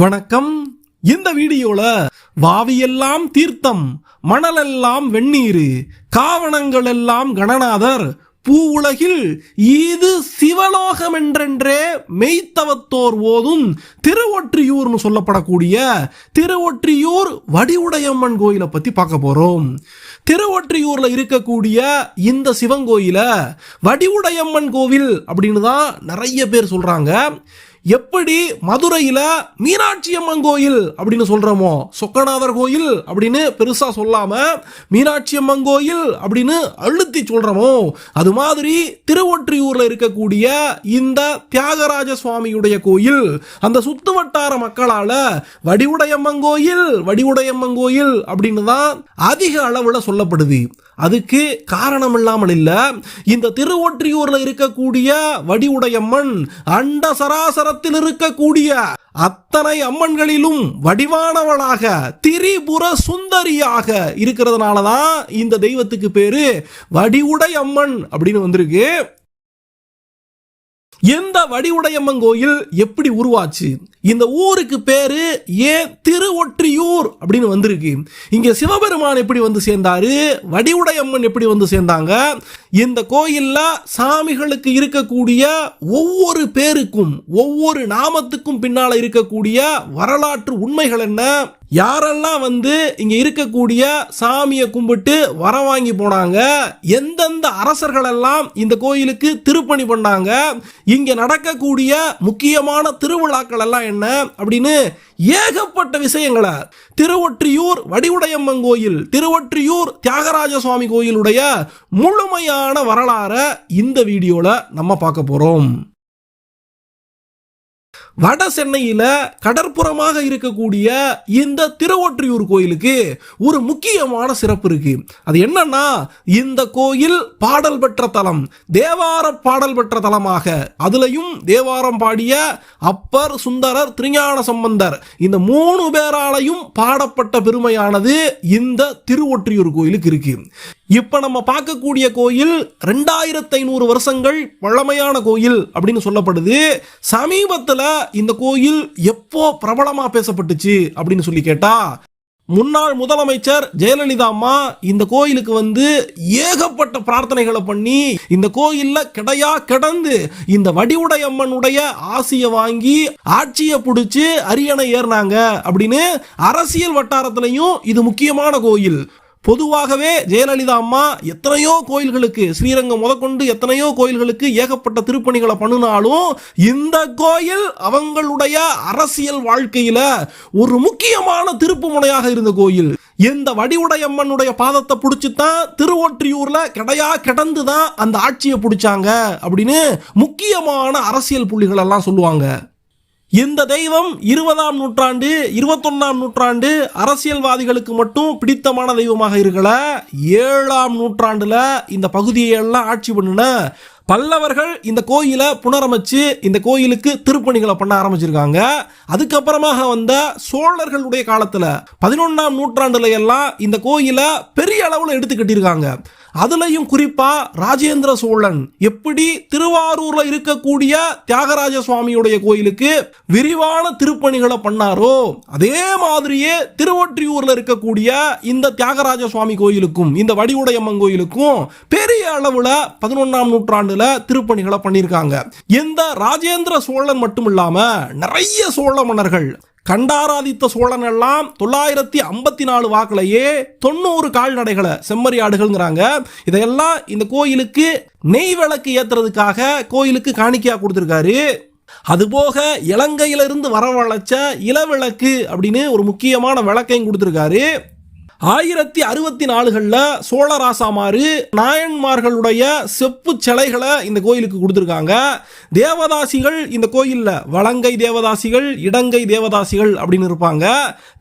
வணக்கம். இந்த வீடியோல வாவியெல்லாம் தீர்த்தம், மணலெல்லாம் வெந்நீர், காவணங்கள் எல்லாம் கணநாதர், பூவுலகில் ஈது சிவலோகம் என்றென்றே மெய்த்தவத்தோர் ஓதும் திருவொற்றியூர்னு சொல்லப்படக்கூடிய திருவொற்றியூர் வடிவுடையம்மன் கோயிலை பத்தி பார்க்க போறோம். திருவொற்றியூர்ல இருக்கக்கூடிய இந்த சிவன் கோயில வடிவுடையம்மன் கோவில் அப்படின்னு தான் நிறைய பேர் சொல்றாங்க. எப்படி மதுரையில மீனாட்சி அம்மன் கோயில் அப்படின்னு சொல்றோமோ, சொக்கநாதர் கோயில் அப்படின்னு பெருசா சொல்லாம மீனாட்சி அம்மன் கோயில் அப்படின்னு அழுத்தி சொல்றோமோ, அது மாதிரி திருவொற்றியூர்ல இருக்கக்கூடிய இந்த தியாகராஜ சுவாமியுடைய கோயில் அந்த சுத்து வட்டார மக்களால வடிவுடையம்மன் கோயில் வடிவுடையம்மன் கோயில் அப்படின்னு தான் அதிக அளவுல சொல்லப்படுது. அதுக்கு காரணம் இல்லாமல் இல்ல. இந்த திருவொற்றியூர்ல இருக்கக்கூடிய வடிவுடையம்மன் அண்ட சராசரத்தில் இருக்கக்கூடிய அத்தனை அம்மன்களிலும் வடிவானவளாக திரிபுர சுந்தரியாக இருக்கிறதுனாலதான் இந்த தெய்வத்துக்கு பேரு வடிவுடை அம்மன் அப்படின்னு வந்திருக்கு. எந்த வடிவுடையம்மன் கோயில் எப்படி உருவாச்சு, இந்த ஊருக்கு பேரு ஏன் திருவொற்றியூர் அப்படின்னு வந்திருக்கு, இங்க சிவபெருமான் எப்படி வந்து சேர்ந்தாரு, வடிவுடையம்மன் எப்படி வந்து சேர்ந்தாங்க, இந்த கோயில்ல சாமிகளுக்கு இருக்கக்கூடிய ஒவ்வொரு பேருக்கும் ஒவ்வொரு நாமத்துக்கும் பின்னால இருக்கக்கூடிய வரலாற்று உண்மைகள் என்ன, யாரெல்லாம் வந்து இங்க இருக்கக்கூடிய சாமியை கும்பிட்டு வர வாங்கி போனாங்க, எந்தெந்த அரசர்கள் எல்லாம் இந்த கோயிலுக்கு திருப்பணி பண்ணாங்க, இங்க நடக்கக்கூடிய முக்கியமான திருவிழாக்கள் எல்லாம் என்ன அப்படின்னு ஏகப்பட்ட விஷயங்களை திருவொற்றியூர் வடிவுடையம்மன் கோயில், திருவொற்றியூர் தியாகராஜ சுவாமி கோயிலுடைய முழுமையான வரலாறை இந்த வீடியோல நம்ம பார்க்க போறோம். வட சென்னையில கடற்புறமாக இருக்கக்கூடிய இந்த திருவொற்றியூர் கோயிலுக்கு ஒரு முக்கியமான சிறப்பு இருக்கு. அது என்னன்னா, இந்த கோயில் பாடல் பெற்ற தலம், தேவார பாடல் பெற்ற தலமாக, அதுலயும் தேவாரம் பாடிய அப்பர், சுந்தரர், திருஞான சம்பந்தர் இந்த 3 பேராலையும் பாடப்பட்ட பெருமையானது இந்த திருவொற்றியூர் கோயிலுக்கு இருக்கு. இப்ப நம்ம பார்க்கக்கூடிய கோயில் 2500 வருஷங்கள் பழமையான கோயில் அப்படின்னு சொல்லப்படுது. சமீபத்துல இந்த கோயில் எப்போ பிரபலமா பேசப்பட்டுச்சு அப்படின்னு சொல்லி கேட்டா, முன்னாள் முதலமைச்சர் ஜெயலலிதா அம்மா இந்த கோயிலுக்கு வந்து ஏகப்பட்ட பிரார்த்தனைகளை பண்ணி இந்த கோயில்ல கிடையா கிடந்து இந்த வடிவுடையம்மனுடைய ஆசியை வாங்கி ஆட்சியை பிடிச்சு அரியணை ஏறினாங்க அப்படின்னு அரசியல் வட்டாரத்திலையும் இது முக்கியமான கோயில். பொதுவாகவே ஜெயலலிதா அம்மா எத்தனையோ கோயில்களுக்கு, ஸ்ரீரங்கம் முதற்கொண்டு எத்தனையோ கோயில்களுக்கு ஏகப்பட்ட திருப்பணிகளை பண்ணினாலும் இந்த கோயில் அவங்களுடைய அரசியல் வாழ்க்கையில ஒரு முக்கியமான திருப்பு முனையாக இருந்த கோயில். இந்த வடிவுடையம்மனுடைய பாதத்தை பிடிச்சுதான் திருவொற்றியூர்ல கிடையா கிடந்து தான் அந்த ஆட்சியை பிடிச்சாங்க அப்படின்னு முக்கியமான அரசியல் புள்ளிகள் எல்லாம் சொல்லுவாங்க. இந்த தெய்வம் 20ஆம் நூற்றாண்டு 21ஆம் நூற்றாண்டு அரசியல்வாதிகளுக்கு மட்டும் பிடித்தமான தெய்வமாக இருக்கல, 7ஆம் நூற்றாண்டுல இந்த பகுதியை எல்லாம் ஆட்சி பண்ணின பல்லவர்கள் இந்த கோயிலை புனரமைச்சு இந்த கோயிலுக்கு திருப்பணிகளை பண்ண ஆரம்பிச்சிருக்காங்க. அதுக்கப்புறமாக வந்த சோழர்களுடைய காலத்துல 11ஆம் நூற்றாண்டுல எல்லாம் இந்த கோயிலை பெரிய அளவுல எடுத்து கட்டியிருக்காங்க. அதுலயும் குறிப்பா ராஜேந்திர சோழன் எப்படி திருவாரூர்ல இருக்கக்கூடிய தியாகராஜ சுவாமியுடைய கோயிலுக்கு விரிவான திருப்பணிகளை பண்ணாரோ, அதே மாதிரியே திருவொற்றியூர்ல இருக்கக்கூடிய இந்த தியாகராஜ சுவாமி கோயிலுக்கும் இந்த வடிவுடையம்மன் கோயிலுக்கும் பெரிய அளவுல 11ஆம் நூற்றாண்டுல திருப்பணிகளை பண்ணியிருக்காங்க. இந்த ராஜேந்திர சோழன் மட்டும் இல்லாம நிறைய சோழ மன்னர்கள், கண்டாராதித்த சோழன் எல்லாம் 954 வாக்கிலேயே 90 கால்நடைகளை, செம்மறியாடுகள்ங்கிறாங்க, இதையெல்லாம் இந்த கோயிலுக்கு நெய் விளக்கு ஏத்துறதுக்காக கோயிலுக்கு காணிக்கையா கொடுத்திருக்காரு. அதுபோக இலங்கையிலிருந்து வரவழைச்ச இளவிளக்கு அப்படின்னு ஒரு முக்கியமான விளக்கையும் கொடுத்திருக்காரு. 1064களில் சோழராசாமாறு நாயன்மார்களுடைய செப்பு சிலைகளை இந்த கோயிலுக்கு கொடுத்துருக்காங்க. தேவதாசிகள் இந்த கோயிலில் வலங்கை தேவதாசிகள், இடங்கை தேவதாசிகள் அப்படின்னு இருப்பாங்க.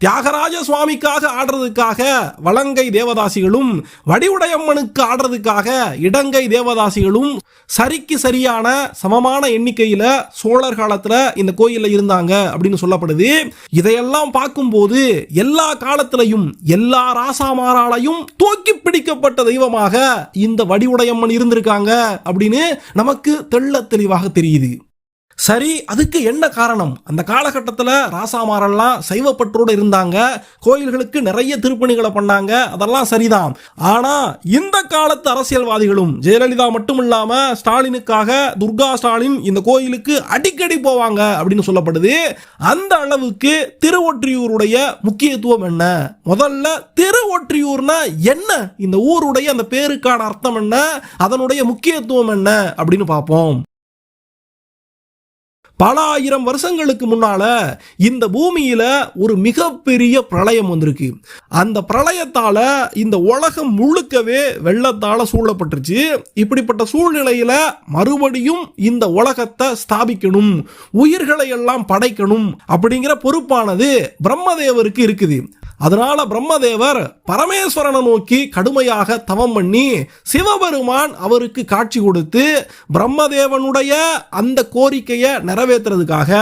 தியாகராஜ சுவாமிக்காக ஆடுறதுக்காக வலங்கை தேவதாசிகளும், வடிவுடையம்மனுக்கு ஆடுறதுக்காக இடங்கை தேவதாசிகளும் சரிக்கு சரியான சமமான எண்ணிக்கையில் சோழர் காலத்தில் இந்த கோயிலில் இருந்தாங்க அப்படின்னு சொல்லப்படுது. இதையெல்லாம் பார்க்கும்போது எல்லா காலத்திலையும் எல்லா ராசாமாராலையும் தூக்கி பிடிக்கப்பட்ட தெய்வமாக இந்த வடிவுடையம்மன் இருந்திருக்காங்க அப்படின்னு நமக்கு தெள்ள தெளிவாக தெரியுது. சரி, அதுக்கு என்ன காரணம்? அந்த காலகட்டத்தில் ராசாமாரெல்லாம் சைவப்பற்றோடு இருந்தாங்க, கோயில்களுக்கு நிறைய திருப்பணிகளை பண்ணாங்க, அதெல்லாம் சரிதான். ஆனா இந்த காலத்து அரசியல்வாதிகளும் ஜெயலலிதா மட்டும் இல்லாம ஸ்டாலினுக்காக துர்கா ஸ்டாலின் இந்த கோயிலுக்கு அடிக்கடி போவாங்க அப்படின்னு சொல்லப்படுது. அந்த அளவுக்கு திருவொற்றியூருடைய முக்கியத்துவம் என்ன? முதல்ல திருவொற்றியூர்னா என்ன, இந்த ஊருடைய அந்த பேருக்கான அர்த்தம் என்ன, அதனுடைய முக்கியத்துவம் என்ன அப்படின்னு பார்ப்போம். பல ஆயிரம் வருஷங்களுக்கு முன்னால இந்த பூமியில ஒரு மிகப்பெரிய பிரளயம் வந்திருக்கு. அந்த பிரளயத்தால இந்த உலகம் முழுக்கவே வெள்ளத்தால சூழப்பட்டுருச்சு. இப்படிப்பட்ட சூழ்நிலையில மறுபடியும் இந்த உலகத்தை ஸ்தாபிக்கணும், உயிர்களை எல்லாம் படைக்கணும் அப்படிங்கிற பொறுப்பானது பிரம்மதேவருக்கு இருக்குது. அதனால பிரம்மதேவர் பரமேஸ்வரனை நோக்கி கடுமையாக தவம் பண்ணி சிவபெருமான் அவருக்கு காட்சி கொடுத்து பிரம்மதேவனுடைய அந்த கோரிக்கையை நிறைவேற்றுறதுக்காக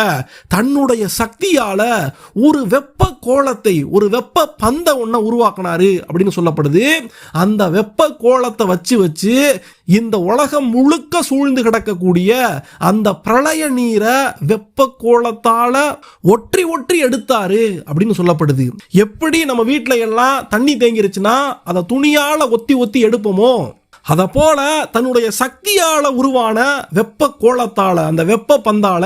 தன்னுடைய சக்தியால ஒரு வெப்ப கோலத்தை, ஒரு வெப்ப பந்த ஒன்றை உருவாக்கினாரு அப்படின்னு சொல்லப்படுது. அந்த வெப்ப கோலத்தை வச்சு இந்த உலகம் முழுக்க சூழ்ந்து கிடக்கக்கூடிய அந்த பிரளய நீரை வெப்ப கோலத்தால ஒற்றி எடுத்தாரு அப்படின்னு சொல்லப்படுது. எப்படி நம்ம வீட்டில எல்லாம் தண்ணி தேங்கிருச்சுன்னா அதை துணியால ஒத்தி எடுப்போமோ, அத போல தன்னுடைய சக்தியால உருவான வெப்ப கோலத்தால, அந்த வெப்ப பந்தால,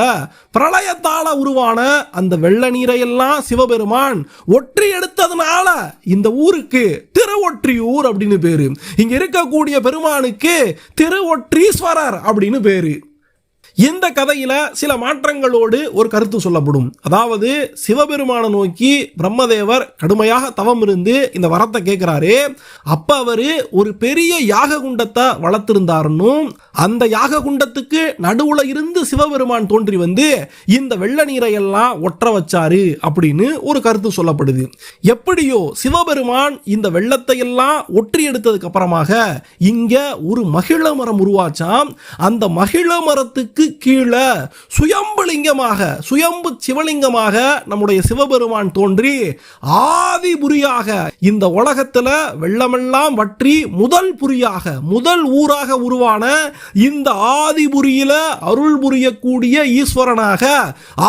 பிரளயத்தால உருவான அந்த வெள்ள நீரையெல்லாம் சிவபெருமான் ஒற்றி எடுத்ததுனால இந்த ஊருக்கு திருவொற்றியூர் அப்படின்னு பேரு. இங்க இருக்கக்கூடிய பெருமானுக்கு திருவொற்றீஸ்வரர் அப்படின்னு பேரு. இந்த கதையில சில மாற்றங்களோடு ஒரு கருத்து சொல்லப்படும். அதாவது சிவபெருமானை நோக்கி பிரம்மதேவர் கடுமையாக தவம் இருந்து இந்த வரத்தை கேட்கிறாரு. அப்ப அவரு ஒரு பெரிய யாக குண்டத்தை வளர்த்திருந்தாருன்னு, அந்த யாக குண்டத்துக்கு நடுவுல இருந்து சிவபெருமான் தோன்றி வந்து இந்த வெள்ள நீரை எல்லாம் ஒற்ற வச்சாரு அப்படின்னு ஒரு கருத்து சொல்லப்படுது. எப்படியோ சிவபெருமான் இந்த வெள்ளத்தை எல்லாம் ஒற்றி எடுத்ததுக்கு அப்புறமாக இங்க ஒரு மகிழ மரம் உருவாச்சாம். அந்த மகிழ மரத்துக்கு கீழே சுயம்புலிங்கமாக, சுயம்பு சிவலிங்கமாக நம்முடைய சிவபெருமான் தோன்றி ஆதிபுரியாக இந்த உலகத்துல வெள்ளமெல்லாம் வற்றி முதல் புரியாக, முதல் ஊராக உருவான இந்த ஆதிபுரியில அருள் புரியக்கூடிய ஈஸ்வரனாக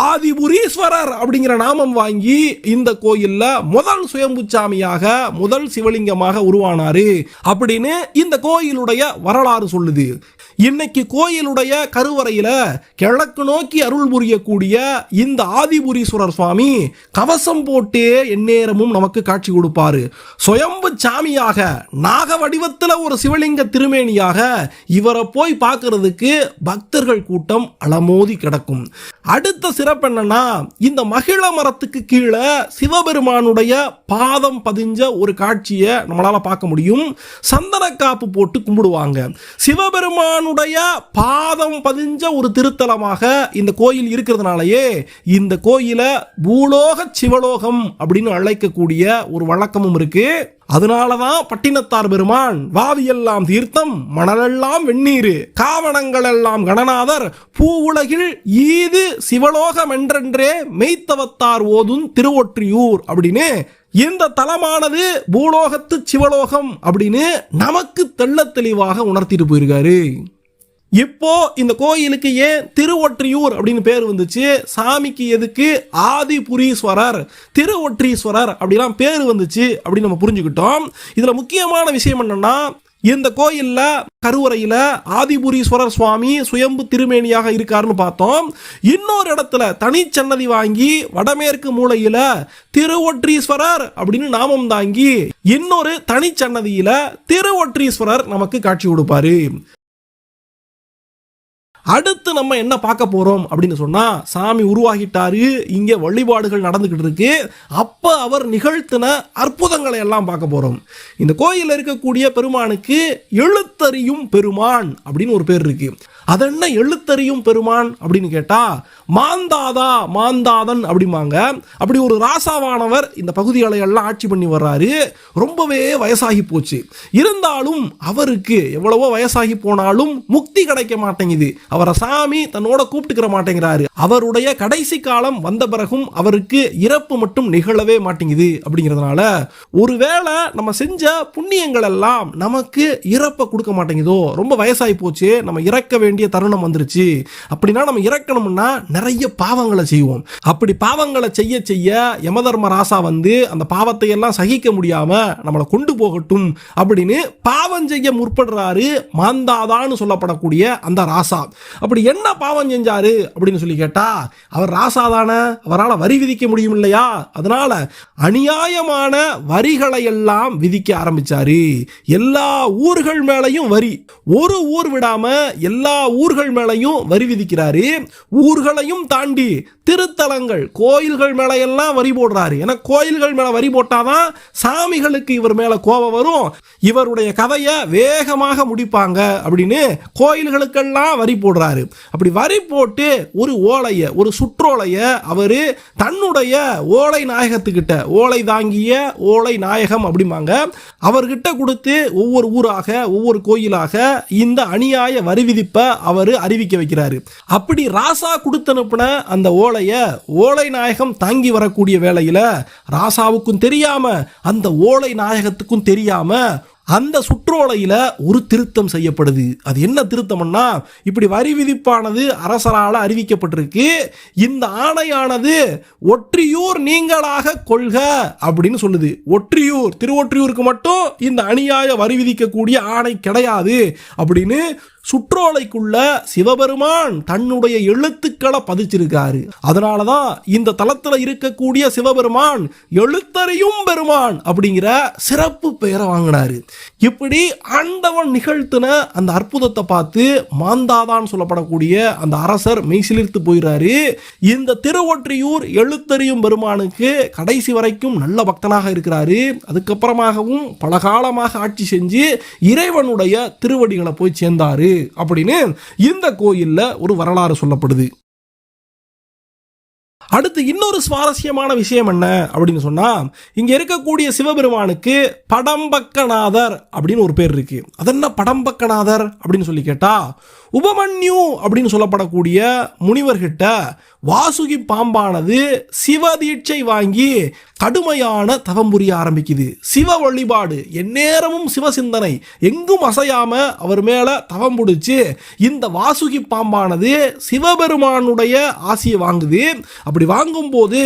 ஆதிபுரீஸ்வரர் அப்படிங்கிற நாமம் வாங்கி இந்த கோயில்ல முதல் சுயம்பு சாமியாக, முதல் சிவலிங்கமாக உருவானாரு அப்படின்னு இந்த கோயிலுடைய வரலாறு சொல்லுது. இன்னைக்கு கோயிலுடைய கருவறையில கிழக்கு நோக்கி அருள் புரியக்கூடிய இந்த ஆதிபுரீஸ்வரர் சுவாமி கவசம் போட்டே எந்நேரமும் நமக்கு காட்சி கொடுப்பாரு. சுயம்பு சாமியாக, நாக வடிவத்தில் ஒரு சிவலிங்க திருமேனியாக இவரை போய் பார்க்கிறதுக்கு பக்தர்கள் கூட்டம் அலமோதி கிடக்கும். அடுத்த சிறப்பு என்னன்னா, இந்த மகிழ மரத்துக்கு கீழே சிவபெருமானுடைய பாதம் பதிஞ்ச ஒரு காட்சியை நம்மளால பார்க்க முடியும். சந்தன காப்பு போட்டு கும்பிடுவாங்க. சிவபெருமானுடைய பாதம் பதிஞ்ச ஒரு திருத்தலமாக இந்த கோயில் இருக்கிறதுனாலயே இந்த கோயிலை பூலோக சிவலோகம் அப்படின்னு அழைக்கக்கூடிய ஒரு வழக்கமும் இருக்கு. அதனாலதான் பட்டினத்தார் பெருமான் வாவியெல்லாம் தீர்த்தம், மணலெல்லாம் வெந்நீர், காவணங்கள் எல்லாம் கணநாதர், பூவுலகில் ஈது சிவலோகம் என்றென்றே மெய்த்தவத்தார் ஓதும் திருவொற்றியூர் அப்படின்னு இந்த தலமானது பூலோகத்து சிவலோகம் அப்படின்னு நமக்கு தெள்ள தெளிவாக உணர்த்திட்டு போயிருக்காரு. இப்போ இந்த கோயிலுக்கு ஏன் திருவொற்றியூர் அப்படின்னு பேர் வந்துச்சு? சாமிக்கு எதுக்கு ஆதிபுரீஸ்வரர், திருவொற்றீஸ்வரர் அப்படிலாம் பேர் வந்துச்சு அப்படின்னு நம்ம புரிஞ்சுக்கிட்டோம். இதுல முக்கியமான விஷயம் என்னன்னா, இந்த கோயில்ல கருவறையில ஆதிபுரீஸ்வரர் சுவாமி சுயம்பு திருமேனியாக இருக்காருன்னு பார்த்தோம். இன்னொரு இடத்துல தனிச்சன்னதி வாங்கி வடமேற்கு மூலையில திருவொற்றீஸ்வரர் அப்படின்னு நாமம் தாங்கி இன்னொரு தனிச்சன்னதியில திருவொற்றீஸ்வரர் நமக்கு காட்சி கொடுப்பாரு. அடுத்து நம்ம என்ன பார்க்க போறோம் அப்படின்னு சொன்னா, சாமி உருவாகிட்டாரு, இங்க வழிபாடுகள் நடந்துகிட்டு இருக்கு. அப்ப அவர் நிகழ்த்தின அற்புதங்களை எல்லாம் பார்க்க போறோம். இந்த கோயிலில் இருக்கக்கூடிய பெருமானுக்கு எழுத்தறியும் பெருமான் அப்படின்னு ஒரு பேர் இருக்கு. அது என்ன எழுத்தறியும் பெருமான் அப்படின்னு கேட்டா, மாந்தாதா, மாந்தாதன் அப்படிம்பாங்க. அப்படி ஒரு ராசாவானவர் இந்த பகுதிகளை எல்லாம் ஆட்சி பண்ணி வர்றாரு. ரொம்பவே வயசாகி போச்சு. இருந்தாலும் அவருக்கு எவ்வளவோ வயசாகி போனாலும் முக்தி கிடைக்க மாட்டேங்குது. அவரை சாமி தன்னோட கூப்பிட்டுக்கிற மாட்டேங்கிறாரு. அவருடைய கடைசி காலம் வந்த பிறகும் அவருக்கு இறப்பு மட்டும் நிகழவே மாட்டேங்குது. அப்படிங்கிறதுனால ஒருவேளை நம்ம செஞ்ச புண்ணியங்கள் எல்லாம் நமக்கு இறப்பை கொடுக்க மாட்டேங்குதோ, ரொம்ப வயசாகி போச்சு, நம்ம இறக்க வேண்டிய வேண்டிய தருணம் வந்துருச்சு. அப்படின்னா நம்ம இறக்கணும்னா நிறைய பாவங்களை செய்வோம். அப்படி பாவங்களை செய்ய செய்ய யமதர்ம ராசா வந்து அந்த பாவத்தை எல்லாம் சகிக்க முடியாம நம்மளை கொண்டு போகட்டும் அப்படின்னு பாவம் செய்ய முற்படுறாரு மாந்தாதான்னு சொல்லப்படக்கூடிய அந்த ராசா. அப்படி என்ன பாவம் செஞ்சாரு அப்படின்னு சொல்லி கேட்டா, அவர் ராசா தானே, அவரால் வரி விதிக்க முடியும் இல்லையா, அதனால அநியாயமான வரிகளை எல்லாம் விதிக்க ஆரம்பிச்சாரு. எல்லா ஊர்கள் மேலையும் வரி, ஒரு ஊர் விடாம எல்லா ஊர்கள் மேலையும் வரி விதிக்கிறாரு. ஊர்களையும் தாண்டி திருத்தலங்கள் கோயில்கள் மேல எல்லாம் வரி போடுறாரு. ஏன்னா கோயில்கள் மேல வரி போட்டாதான் சாமிகளுக்கு இவர் மேல கோபம் வரும், இவருடைய கதையை வேகமாக முடிப்பாங்க அப்படின்னு கோயில்களுக்கெல்லாம் வரி போடுறாரு. அப்படி வரி போட்டு ஒரு ஓலைய, ஒரு சுற்றோலைய அவரு தன்னுடைய ஓலை நாயகத்துக்கிட்ட, ஓலை தாங்கிய ஓலை நாயகம் அப்படிம்பாங்க, அவர்கிட்ட கொடுத்து ஒவ்வொரு ஊராக ஒவ்வொரு கோயிலாக இந்த அநியாய வரி விதிப்பை அவர் அறிவிக்க வைக்கிறாரு. அப்படி ராசா கொடுத்து அனுப்பின அந்த ஓலை நாயகம் தாங்கி வரக்கூடிய வேளையில ராசாவுக்கும் தெரியாம அந்த ஓலை நாயகத்துக்கும் தெரியாம அந்த சுற்றோலையில ஒரு திருத்தம் செய்யப்படுது. அது என்ன திருத்தம்னா, இப்படி வரி விதிப்பானது அரசரால் அறிவிக்கப்பட்டிருக்கு, இந்த ஆணையானது ஒற்றியூர் நீங்களாக கொள்க அப்படின்னு சொல்லுது. ஒற்றியூர், திருவொற்றியூருக்கு மட்டும் இந்த அநியாய வரி விதிக்கக்கூடிய ஆணை கிடையாது அப்படின்னு சுற்றோலைக்குள்ள சிவபெருமான் தன்னுடைய எழுத்துக்களை பதிச்சிருக்காரு. அதனாலதான் இந்த தலத்துல இருக்கக்கூடிய சிவபெருமான் எழுத்தறியும் பெருமான் அப்படிங்கிற சிறப்பு பெயரை வாங்கினாரு. இப்படி ஆண்டவன் நிகழ்த்தின அந்த அற்புதத்தை பார்த்து மாந்தாதான் சொல்லப்படக்கூடிய அந்த அரசர் மெய்சிலிர்த்து போயிறாரு. இந்த திருவொற்றியூர் எழுத்தறியும் பெருமானுக்கு கடைசி வரைக்கும் நல்ல பக்தனாக இருக்கிறாரு. அதுக்கப்புறமாகவும் பல காலமாக ஆட்சி செஞ்சு இறைவனுடைய திருவடிகளை போய் சேர்ந்தாரு அப்படின்னு இந்த கோயில்ல ஒரு வரலாறு சொல்லப்படுது. அடுத்து இன்னொரு சுவாரஸ்யமான விஷயம் என்ன அப்படின்னு சொன்னா, இங்க இருக்கக்கூடிய சிவபெருமானுக்கு படம்பக்கநாதர் அப்படின்னு ஒரு பேர் இருக்கு. அது என்ன படம்பக்கநாதர் அப்படின்னு சொல்லி கேட்டா, உபமன்யு அப்படின்னு சொல்லப்படக்கூடிய முனிவர்கிட்ட வாசுகி பாம்பானது சிவதீட்சை வாங்கி கடுமையான தவம் புரிய ஆரம்பிக்குது. சிவ வழிபாடு, எந்நேரமும் சிவசிந்தனை, எங்கும் அசையாம அவர் மேல தவம் பிடிச்சு இந்த வாசுகி பாம்பானது சிவபெருமானுடைய ஆசியை வாங்குது. அப்படி வாங்கும் போது